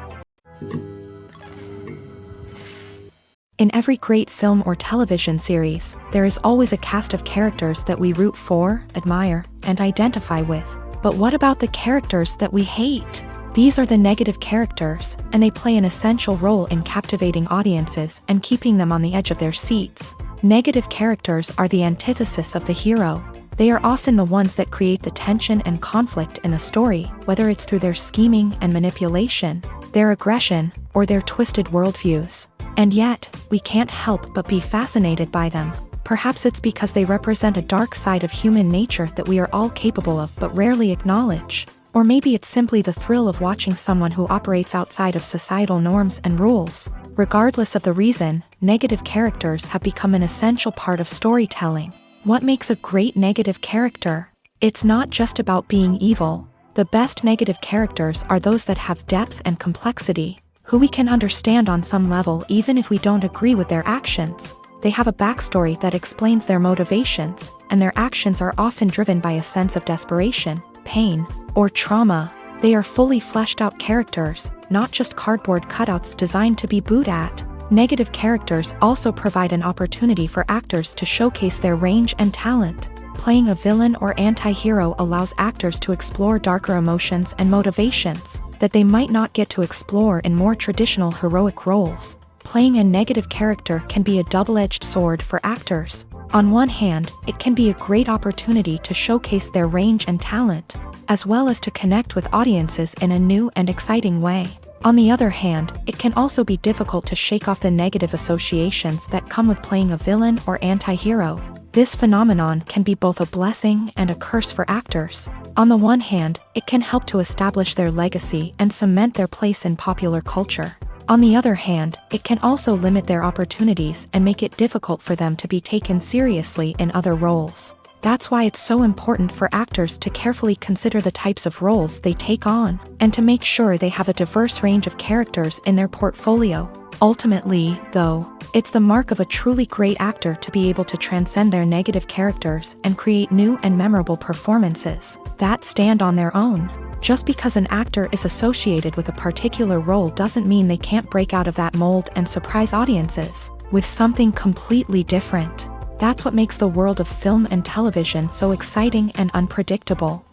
In every great film or television series, there is always a cast of characters that we root for, admire, and identify with. But what about the characters that we hate? These are the negative characters, and they play an essential role in captivating audiences and keeping them on the edge of their seats. Negative characters are the antithesis of the hero. They are often the ones that create the tension and conflict in the story, whether it's through their scheming and manipulation, their aggression, or their twisted worldviews. And yet, we can't help but be fascinated by them. Perhaps it's because they represent a dark side of human nature that we are all capable of but rarely acknowledge. Or maybe it's simply the thrill of watching someone who operates outside of societal norms and rules. Regardless of the reason, negative characters have become an essential part of storytelling. What makes a great negative character? It's not just about being evil. The best negative characters are those that have depth and complexity, who we can understand on some level even if we don't agree with their actions. They have a backstory that explains their motivations, and their actions are often driven by a sense of desperation, pain, or trauma. They are fully fleshed out characters, not just cardboard cutouts designed to be booed at. Negative characters also provide an opportunity for actors to showcase their range and talent. Playing a villain or anti-hero allows actors to explore darker emotions and motivations that they might not get to explore in more traditional heroic roles. Playing a negative character can be a double-edged sword for actors. On one hand, it can be a great opportunity to showcase their range and talent, as well as to connect with audiences in a new and exciting way. On the other hand, it can also be difficult to shake off the negative associations that come with playing a villain or anti-hero. This phenomenon can be both a blessing and a curse for actors. On the one hand, it can help to establish their legacy and cement their place in popular culture. On the other hand, it can also limit their opportunities and make it difficult for them to be taken seriously in other roles. That's why it's so important for actors to carefully consider the types of roles they take on, and to make sure they have a diverse range of characters in their portfolio. Ultimately, though, It's the mark of a truly great actor to be able to transcend their negative characters and create new and memorable performances that stand on their own. Just because an actor is associated with a particular role doesn't mean they can't break out of that mold and surprise audiences with something completely different. That's what makes the world of film and television so exciting and unpredictable.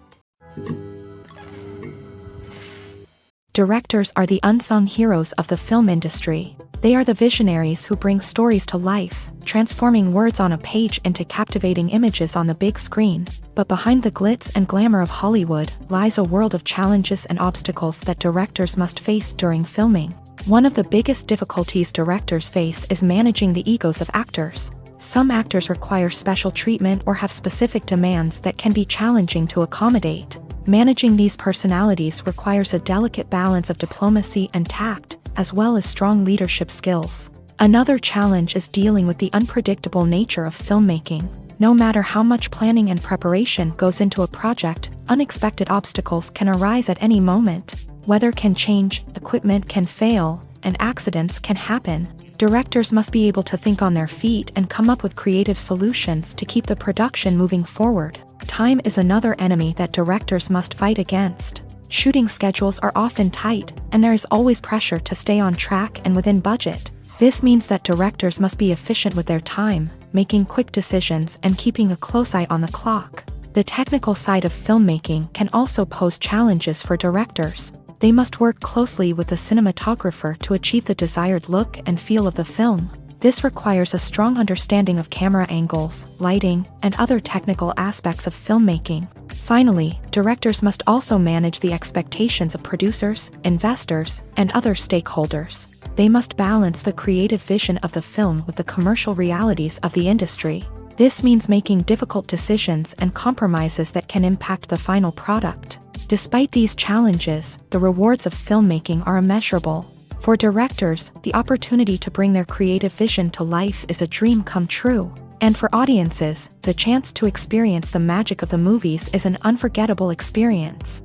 Directors are the unsung heroes of the film industry. They are the visionaries who bring stories to life, transforming words on a page into captivating images on the big screen. But behind the glitz and glamour of Hollywood lies a world of challenges and obstacles that directors must face during filming. One of the biggest difficulties directors face is managing the egos of actors. Some actors require special treatment or have specific demands that can be challenging to accommodate. Managing these personalities requires a delicate balance of diplomacy and tact, as well as strong leadership skills. Another challenge is dealing with the unpredictable nature of filmmaking. No matter how much planning and preparation goes into a project, unexpected obstacles can arise at any moment. Weather can change, equipment can fail, and accidents can happen. Directors must be able to think on their feet and come up with creative solutions to keep the production moving forward. Time is another enemy that directors must fight against. Shooting schedules are often tight, and there is always pressure to stay on track and within budget. This means that directors must be efficient with their time, making quick decisions and keeping a close eye on the clock. The technical side of filmmaking can also pose challenges for directors. They must work closely with the cinematographer to achieve the desired look and feel of the film. This requires a strong understanding of camera angles, lighting, and other technical aspects of filmmaking. Finally, directors must also manage the expectations of producers, investors, and other stakeholders. They must balance the creative vision of the film with the commercial realities of the industry. This means making difficult decisions and compromises that can impact the final product. Despite these challenges, the rewards of filmmaking are immeasurable. For directors, the opportunity to bring their creative vision to life is a dream come true. And for audiences, the chance to experience the magic of the movies is an unforgettable experience.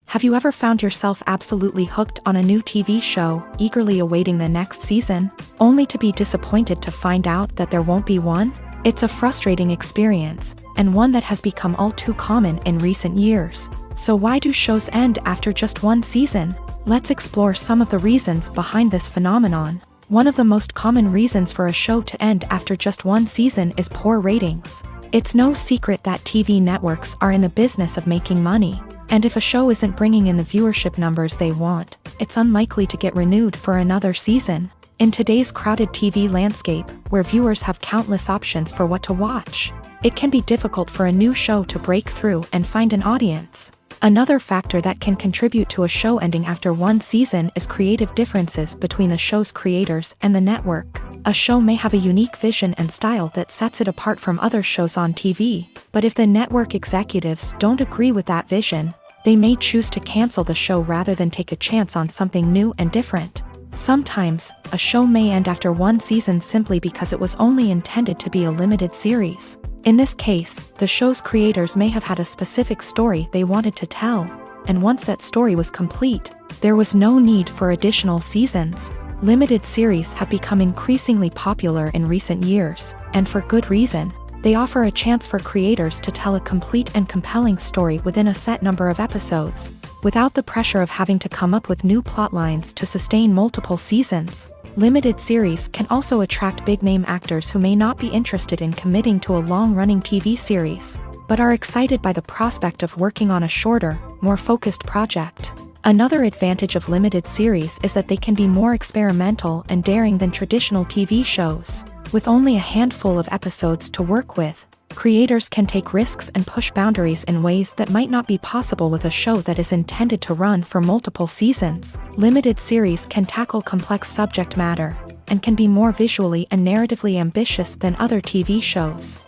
Have you ever found yourself absolutely hooked on a new TV show, eagerly awaiting the next season, only to be disappointed to find out that there won't be one? It's a frustrating experience, and one that has become all too common in recent years. So why do shows end after just one season? Let's explore some of the reasons behind this phenomenon. One of the most common reasons for a show to end after just one season is poor ratings. It's no secret that TV networks are in the business of making money, and if a show isn't bringing in the viewership numbers they want, it's unlikely to get renewed for another season. In today's crowded TV landscape, where viewers have countless options for what to watch, it can be difficult for a new show to break through and find an audience. Another factor that can contribute to a show ending after one season is creative differences between the show's creators and the network. A show may have a unique vision and style that sets it apart from other shows on TV, but if the network executives don't agree with that vision, they may choose to cancel the show rather than take a chance on something new and different. Sometimes, a show may end after one season simply because it was only intended to be a limited series. In this case, the show's creators may have had a specific story they wanted to tell, and once that story was complete, there was no need for additional seasons. Limited series have become increasingly popular in recent years, and for good reason. They offer a chance for creators to tell a complete and compelling story within a set number of episodes, without the pressure of having to come up with new plotlines to sustain multiple seasons. Limited series can also attract big-name actors who may not be interested in committing to a long-running TV series, but are excited by the prospect of working on a shorter, more focused project. Another advantage of limited series is that they can be more experimental and daring than traditional TV shows. With only a handful of episodes to work with, creators can take risks and push boundaries in ways that might not be possible with a show that is intended to run for multiple seasons. Limited series can tackle complex subject matter, and can be more visually and narratively ambitious than other TV shows.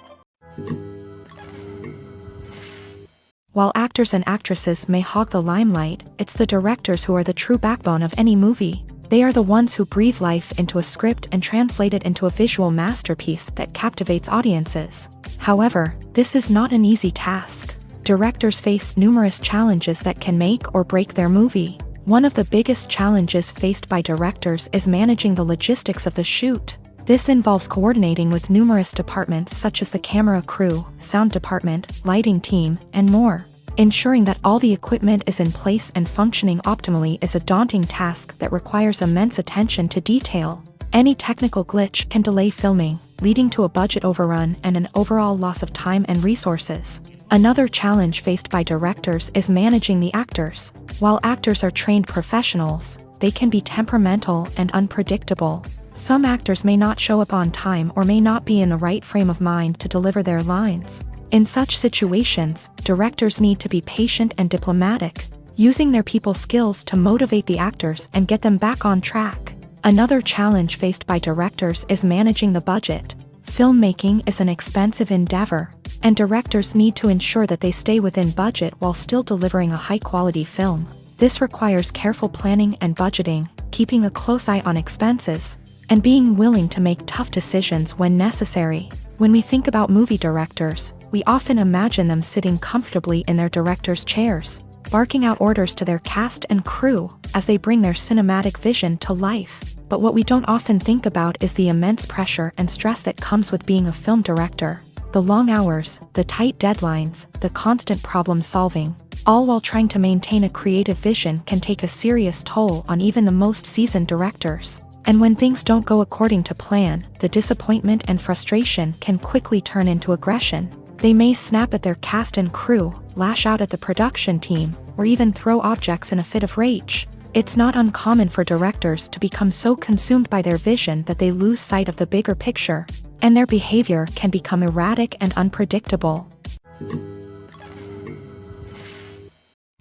While actors and actresses may hog the limelight, it's the directors who are the true backbone of any movie. They are the ones who breathe life into a script and translate it into a visual masterpiece that captivates audiences. However, this is not an easy task. Directors face numerous challenges that can make or break their movie. One of the biggest challenges faced by directors is managing the logistics of the shoot. This involves coordinating with numerous departments such as the camera crew, sound department, lighting team, and more. Ensuring that all the equipment is in place and functioning optimally is a daunting task that requires immense attention to detail. Any technical glitch can delay filming, leading to a budget overrun and an overall loss of time and resources. Another challenge faced by directors is managing the actors. While actors are trained professionals, they can be temperamental and unpredictable. Some actors may not show up on time or may not be in the right frame of mind to deliver their lines. In such situations, directors need to be patient and diplomatic, using their people skills to motivate the actors and get them back on track. Another challenge faced by directors is managing the budget. Filmmaking is an expensive endeavor, and directors need to ensure that they stay within budget while still delivering a high-quality film. This requires careful planning and budgeting, keeping a close eye on expenses, and being willing to make tough decisions when necessary. When we think about movie directors, we often imagine them sitting comfortably in their director's chairs, barking out orders to their cast and crew as they bring their cinematic vision to life. But what we don't often think about is the immense pressure and stress that comes with being a film director. The long hours, the tight deadlines, the constant problem solving, all while trying to maintain a creative vision can take a serious toll on even the most seasoned directors. And when things don't go according to plan, the disappointment and frustration can quickly turn into aggression. They may snap at their cast and crew, lash out at the production team, or even throw objects in a fit of rage. It's not uncommon for directors to become so consumed by their vision that they lose sight of the bigger picture, and their behavior can become erratic and unpredictable.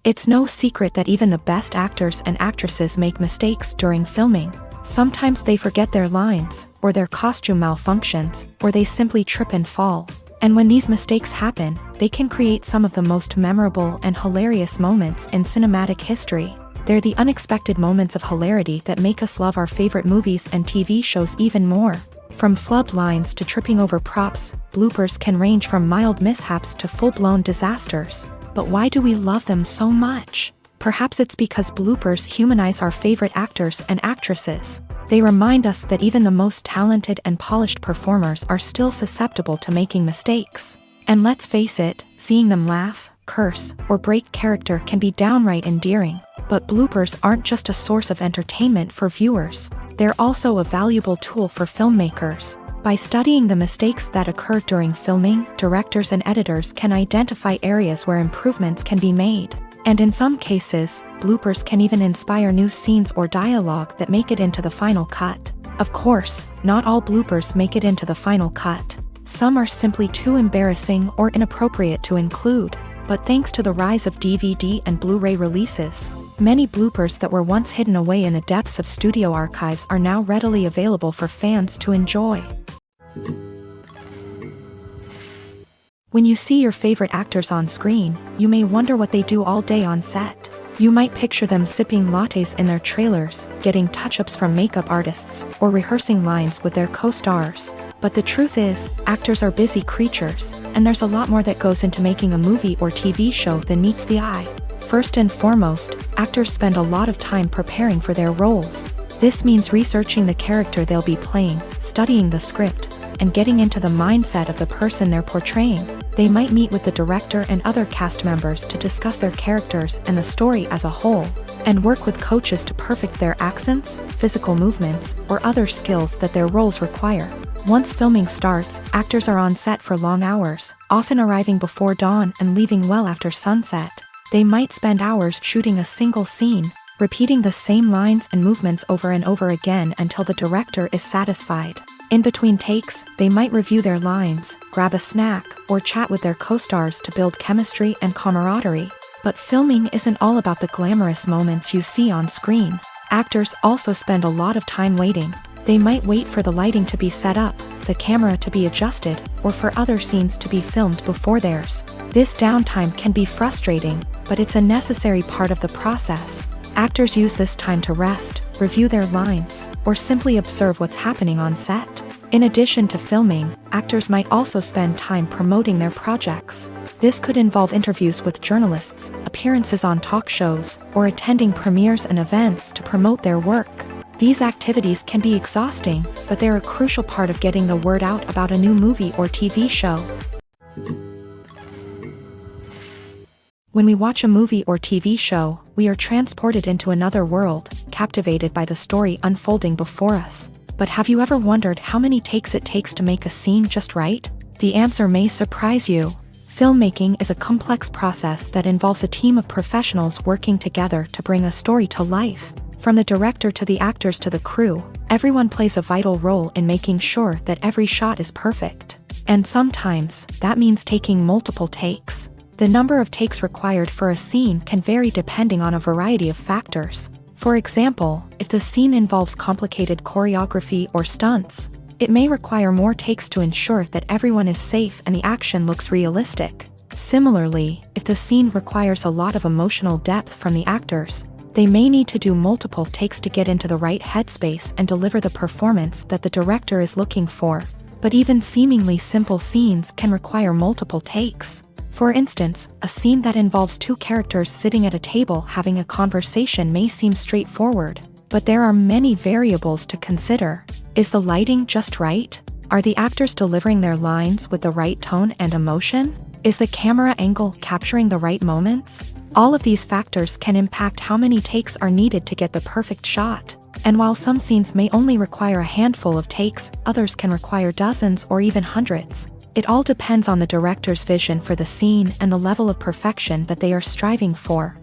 It's no secret that even the best actors and actresses make mistakes during filming. Sometimes they forget their lines, or their costume malfunctions, or they simply trip and fall. And when these mistakes happen, they can create some of the most memorable and hilarious moments in cinematic history. They're the unexpected moments of hilarity that make us love our favorite movies and TV shows even more. From flubbed lines to tripping over props, bloopers can range from mild mishaps to full-blown disasters. But why do we love them so much? Perhaps it's because bloopers humanize our favorite actors and actresses. They remind us that even the most talented and polished performers are still susceptible to making mistakes. And let's face it, seeing them laugh, curse, or break character can be downright endearing. But bloopers aren't just a source of entertainment for viewers. They're also a valuable tool for filmmakers. By studying the mistakes that occur during filming, directors and editors can identify areas where improvements can be made. And in some cases, bloopers can even inspire new scenes or dialogue that make it into the final cut. Of course, not all bloopers make it into the final cut. Some are simply too embarrassing or inappropriate to include. But thanks to the rise of DVD and Blu-ray releases, many bloopers that were once hidden away in the depths of studio archives are now readily available for fans to enjoy. When you see your favorite actors on screen, you may wonder what they do all day on set. You might picture them sipping lattes in their trailers, getting touch-ups from makeup artists, or rehearsing lines with their co-stars. But the truth is, actors are busy creatures, and there's a lot more that goes into making a movie or TV show than meets the eye. First and foremost, actors spend a lot of time preparing for their roles. This means researching the character they'll be playing, studying the script, and getting into the mindset of the person they're portraying. They might meet with the director and other cast members to discuss their characters and the story as a whole, and work with coaches to perfect their accents, physical movements, or other skills that their roles require. Once filming starts, actors are on set for long hours, often arriving before dawn and leaving well after sunset. They might spend hours shooting a single scene, repeating the same lines and movements over and over again until the director is satisfied. In between takes, they might review their lines, grab a snack, or chat with their co-stars to build chemistry and camaraderie. But filming isn't all about the glamorous moments you see on screen. Actors also spend a lot of time waiting. They might wait for the lighting to be set up, the camera to be adjusted, or for other scenes to be filmed before theirs. This downtime can be frustrating, but it's a necessary part of the process. Actors use this time to rest, review their lines, or simply observe what's happening on set. In addition to filming, actors might also spend time promoting their projects. This could involve interviews with journalists, appearances on talk shows, or attending premieres and events to promote their work. These activities can be exhausting, but they're a crucial part of getting the word out about a new movie or TV show. When we watch a movie or TV show, we are transported into another world, captivated by the story unfolding before us. But have you ever wondered how many takes it takes to make a scene just right? The answer may surprise you. Filmmaking is a complex process that involves a team of professionals working together to bring a story to life. From the director to the actors to the crew, everyone plays a vital role in making sure that every shot is perfect. And sometimes, that means taking multiple takes. The number of takes required for a scene can vary depending on a variety of factors. For example, if the scene involves complicated choreography or stunts, it may require more takes to ensure that everyone is safe and the action looks realistic. Similarly, if the scene requires a lot of emotional depth from the actors, they may need to do multiple takes to get into the right headspace and deliver the performance that the director is looking for. But even seemingly simple scenes can require multiple takes. For instance, a scene that involves two characters sitting at a table having a conversation may seem straightforward, but there are many variables to consider. Is the lighting just right? Are the actors delivering their lines with the right tone and emotion? Is the camera angle capturing the right moments? All of these factors can impact how many takes are needed to get the perfect shot. And while some scenes may only require a handful of takes, others can require dozens or even hundreds. It all depends on the director's vision for the scene and the level of perfection that they are striving for.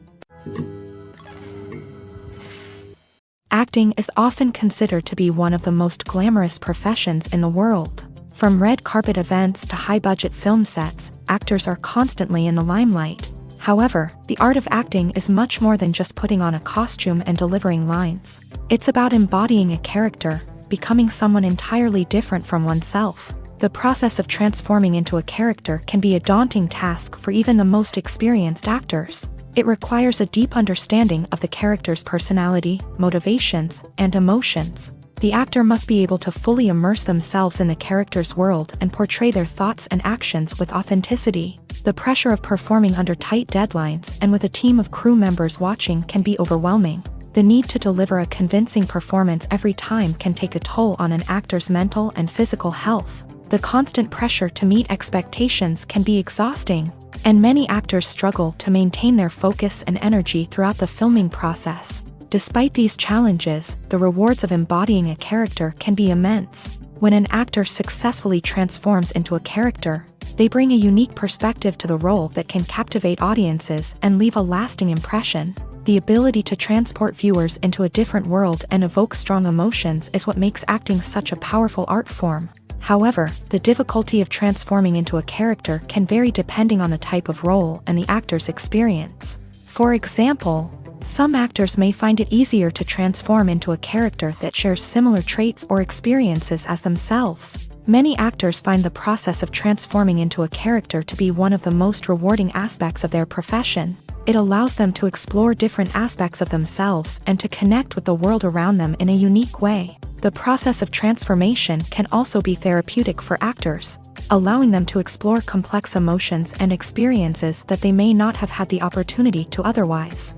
Acting is often considered to be one of the most glamorous professions in the world. From red carpet events to high-budget film sets, actors are constantly in the limelight. However, the art of acting is much more than just putting on a costume and delivering lines. It's about embodying a character, becoming someone entirely different from oneself. The process of transforming into a character can be a daunting task for even the most experienced actors. It requires a deep understanding of the character's personality, motivations, and emotions. The actor must be able to fully immerse themselves in the character's world and portray their thoughts and actions with authenticity. The pressure of performing under tight deadlines and with a team of crew members watching can be overwhelming. The need to deliver a convincing performance every time can take a toll on an actor's mental and physical health. The constant pressure to meet expectations can be exhausting, and many actors struggle to maintain their focus and energy throughout the filming process. Despite these challenges, the rewards of embodying a character can be immense. When an actor successfully transforms into a character, they bring a unique perspective to the role that can captivate audiences and leave a lasting impression. The ability to transport viewers into a different world and evoke strong emotions is what makes acting such a powerful art form. However, the difficulty of transforming into a character can vary depending on the type of role and the actor's experience. For example, some actors may find it easier to transform into a character that shares similar traits or experiences as themselves. Many actors find the process of transforming into a character to be one of the most rewarding aspects of their profession. It allows them to explore different aspects of themselves and to connect with the world around them in a unique way. The process of transformation can also be therapeutic for actors, allowing them to explore complex emotions and experiences that they may not have had the opportunity to otherwise.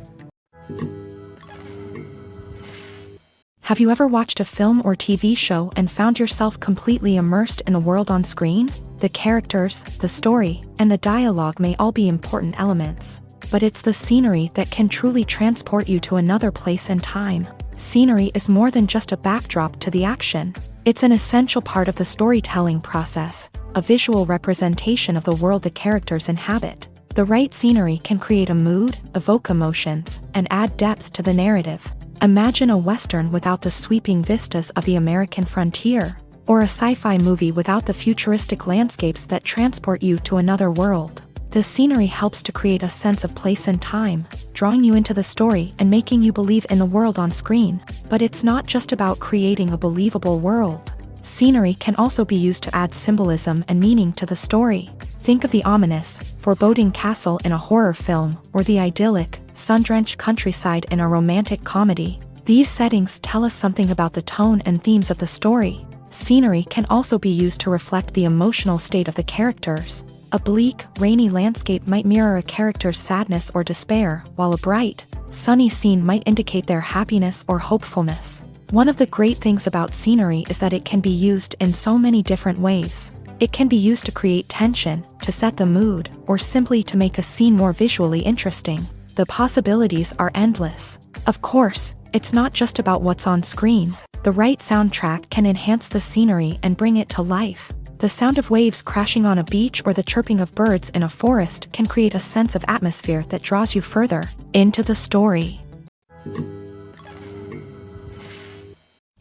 Have you ever watched a film or TV show and found yourself completely immersed in the world on screen? The characters, the story, and the dialogue may all be important elements, but it's the scenery that can truly transport you to another place and time. Scenery is more than just a backdrop to the action. It's an essential part of the storytelling process, a visual representation of the world the characters inhabit. The right scenery can create a mood, evoke emotions, and add depth to the narrative. Imagine a Western without the sweeping vistas of the American frontier, or a sci-fi movie without the futuristic landscapes that transport you to another world. The scenery helps to create a sense of place and time, drawing you into the story and making you believe in the world on screen. But it's not just about creating a believable world. Scenery can also be used to add symbolism and meaning to the story. Think of the ominous, foreboding castle in a horror film, or the idyllic, sun-drenched countryside in a romantic comedy. These settings tell us something about the tone and themes of the story. Scenery can also be used to reflect the emotional state of the characters. A bleak, rainy landscape might mirror a character's sadness or despair, while a bright, sunny scene might indicate their happiness or hopefulness. One of the great things about scenery is that it can be used in so many different ways. It can be used to create tension, to set the mood, or simply to make a scene more visually interesting. The possibilities are endless. Of course, it's not just about what's on screen. The right soundtrack can enhance the scenery and bring it to life. The sound of waves crashing on a beach or the chirping of birds in a forest can create a sense of atmosphere that draws you further into the story.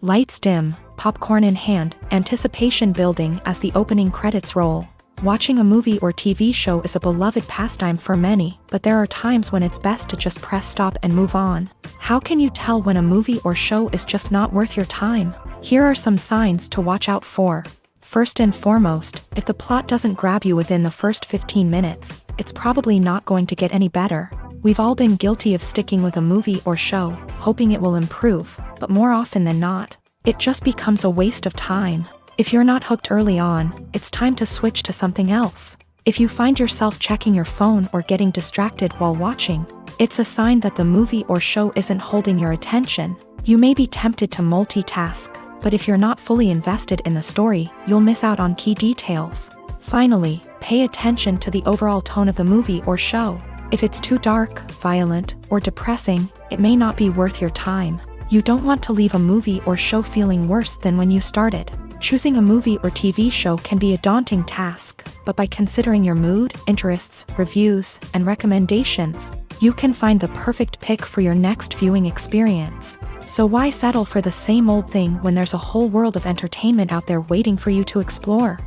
Lights dim, popcorn in hand, anticipation building as the opening credits roll. Watching a movie or TV show is a beloved pastime for many, but there are times when it's best to just press stop and move on. How can you tell when a movie or show is just not worth your time? Here are some signs to watch out for. First and foremost, if the plot doesn't grab you within the first 15 minutes, it's probably not going to get any better. We've all been guilty of sticking with a movie or show, hoping it will improve, but more often than not, it just becomes a waste of time. If you're not hooked early on, it's time to switch to something else. If you find yourself checking your phone or getting distracted while watching, it's a sign that the movie or show isn't holding your attention. You may be tempted to multitask, but if you're not fully invested in the story, you'll miss out on key details. Finally, pay attention to the overall tone of the movie or show. If it's too dark, violent, or depressing, it may not be worth your time. You don't want to leave a movie or show feeling worse than when you started. Choosing a movie or TV show can be a daunting task, but by considering your mood, interests, reviews, and recommendations, you can find the perfect pick for your next viewing experience. So why settle for the same old thing when there's a whole world of entertainment out there waiting for you to explore?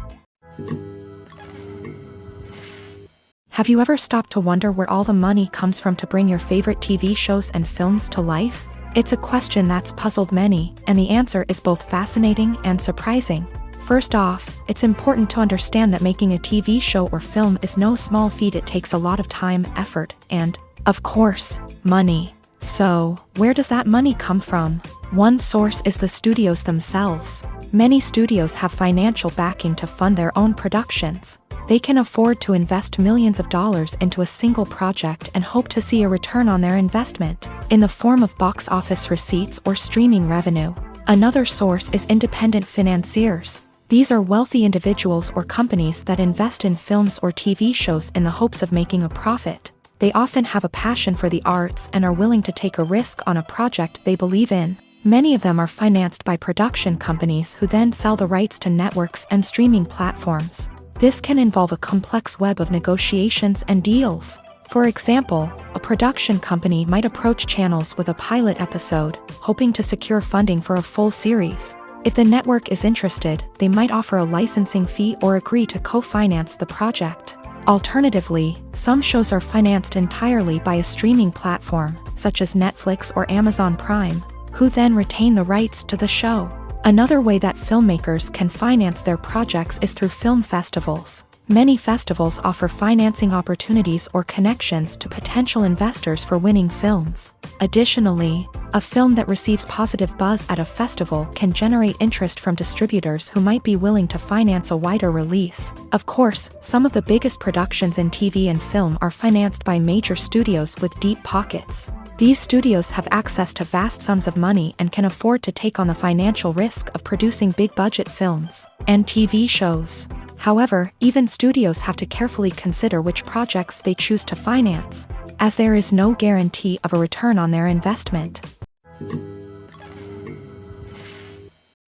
Have you ever stopped to wonder where all the money comes from to bring your favorite TV shows and films to life? It's a question that's puzzled many, and the answer is both fascinating and surprising. First off, it's important to understand that making a TV show or film is no small feat. It takes a lot of time, effort, and, of course, money. So, where does that money come from? One source is the studios themselves. Many studios have financial backing to fund their own productions. They can afford to invest millions of dollars into a single project and hope to see a return on their investment, in the form of box office receipts or streaming revenue. Another source is independent financiers. These are wealthy individuals or companies that invest in films or TV shows in the hopes of making a profit. They often have a passion for the arts and are willing to take a risk on a project they believe in. Many of them are financed by production companies who then sell the rights to networks and streaming platforms. This can involve a complex web of negotiations and deals. For example, a production company might approach channels with a pilot episode, hoping to secure funding for a full series. If the network is interested, they might offer a licensing fee or agree to co-finance the project. Alternatively, some shows are financed entirely by a streaming platform, such as Netflix or Amazon Prime, who then retain the rights to the show. Another way that filmmakers can finance their projects is through film festivals. Many festivals offer financing opportunities or connections to potential investors for winning films. Additionally, a film that receives positive buzz at a festival can generate interest from distributors who might be willing to finance a wider release. Of course, some of the biggest productions in TV and film are financed by major studios with deep pockets. These studios have access to vast sums of money and can afford to take on the financial risk of producing big-budget films and TV shows. However, even studios have to carefully consider which projects they choose to finance, as there is no guarantee of a return on their investment.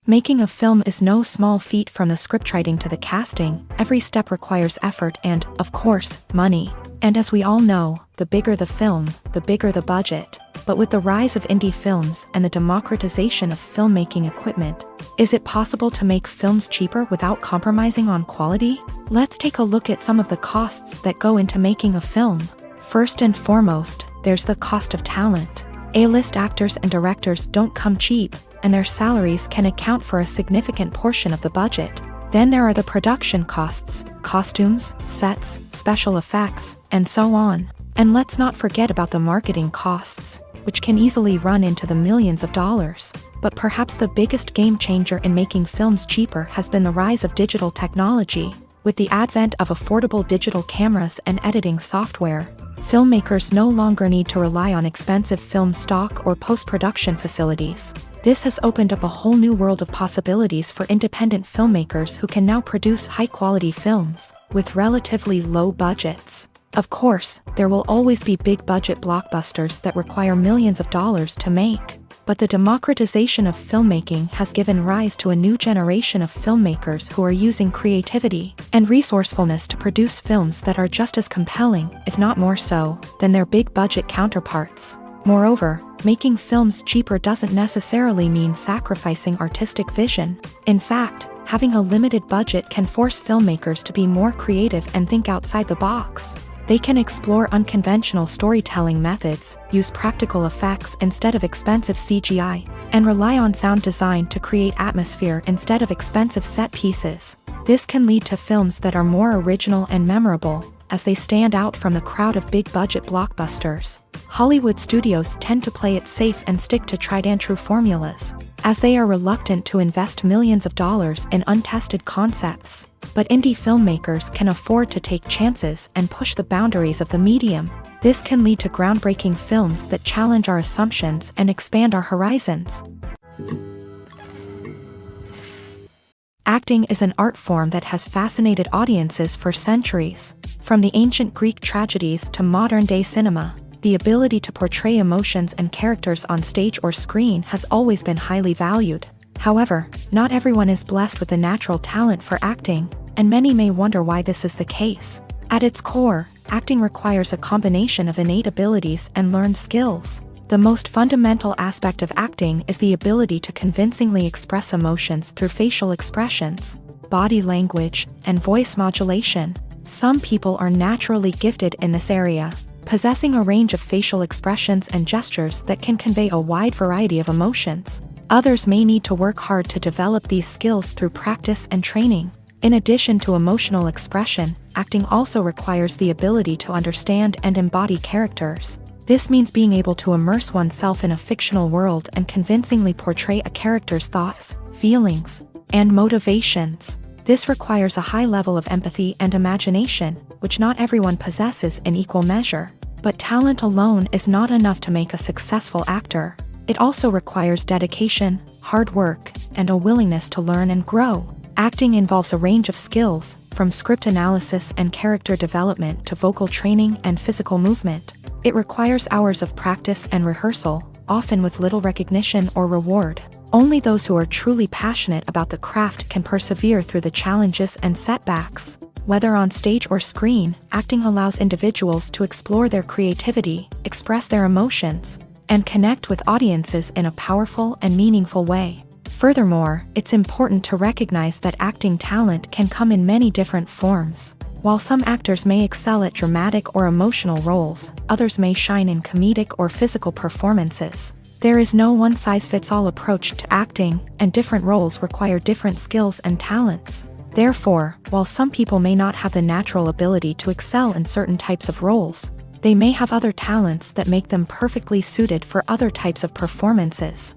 Making a film is no small feat. From the scriptwriting to the casting, every step requires effort and, of course, money. And as we all know, the bigger the film, the bigger the budget. But with the rise of indie films and the democratization of filmmaking equipment, is it possible to make films cheaper without compromising on quality? Let's take a look at some of the costs that go into making a film. First and foremost, there's the cost of talent. A-list actors and directors don't come cheap, and their salaries can account for a significant portion of the budget. Then there are the production costs, costumes, sets, special effects, and so on. And let's not forget about the marketing costs, which can easily run into the millions of dollars. But perhaps the biggest game changer in making films cheaper has been the rise of digital technology. With the advent of affordable digital cameras and editing software, filmmakers no longer need to rely on expensive film stock or post-production facilities. This has opened up a whole new world of possibilities for independent filmmakers who can now produce high-quality films with relatively low budgets. Of course, there will always be big-budget blockbusters that require millions of dollars to make. But the democratization of filmmaking has given rise to a new generation of filmmakers who are using creativity and resourcefulness to produce films that are just as compelling, if not more so, than their big-budget counterparts. Moreover, making films cheaper doesn't necessarily mean sacrificing artistic vision. In fact, having a limited budget can force filmmakers to be more creative and think outside the box. They can explore unconventional storytelling methods, use practical effects instead of expensive CGI, and rely on sound design to create atmosphere instead of expensive set pieces. This can lead to films that are more original and memorable, as they stand out from the crowd of big-budget blockbusters. Hollywood studios tend to play it safe and stick to tried-and-true formulas, as they are reluctant to invest millions of dollars in untested concepts. But indie filmmakers can afford to take chances and push the boundaries of the medium. This can lead to groundbreaking films that challenge our assumptions and expand our horizons. Acting is an art form that has fascinated audiences for centuries. From the ancient Greek tragedies to modern-day cinema, the ability to portray emotions and characters on stage or screen has always been highly valued. However, not everyone is blessed with a natural talent for acting, and many may wonder why this is the case. At its core, acting requires a combination of innate abilities and learned skills. The most fundamental aspect of acting is the ability to convincingly express emotions through facial expressions, body language, and voice modulation. Some people are naturally gifted in this area, possessing a range of facial expressions and gestures that can convey a wide variety of emotions. Others may need to work hard to develop these skills through practice and training. In addition to emotional expression, acting also requires the ability to understand and embody characters. This means being able to immerse oneself in a fictional world and convincingly portray a character's thoughts, feelings, and motivations. This requires a high level of empathy and imagination, which not everyone possesses in equal measure. But talent alone is not enough to make a successful actor. It also requires dedication, hard work, and a willingness to learn and grow. Acting involves a range of skills, from script analysis and character development to vocal training and physical movement. It requires hours of practice and rehearsal, often with little recognition or reward. Only those who are truly passionate about the craft can persevere through the challenges and setbacks. Whether on stage or screen, acting allows individuals to explore their creativity, express their emotions, and connect with audiences in a powerful and meaningful way. Furthermore, it's important to recognize that acting talent can come in many different forms. While some actors may excel at dramatic or emotional roles, others may shine in comedic or physical performances. There is no one-size-fits-all approach to acting, and different roles require different skills and talents. Therefore, while some people may not have the natural ability to excel in certain types of roles, they may have other talents that make them perfectly suited for other types of performances.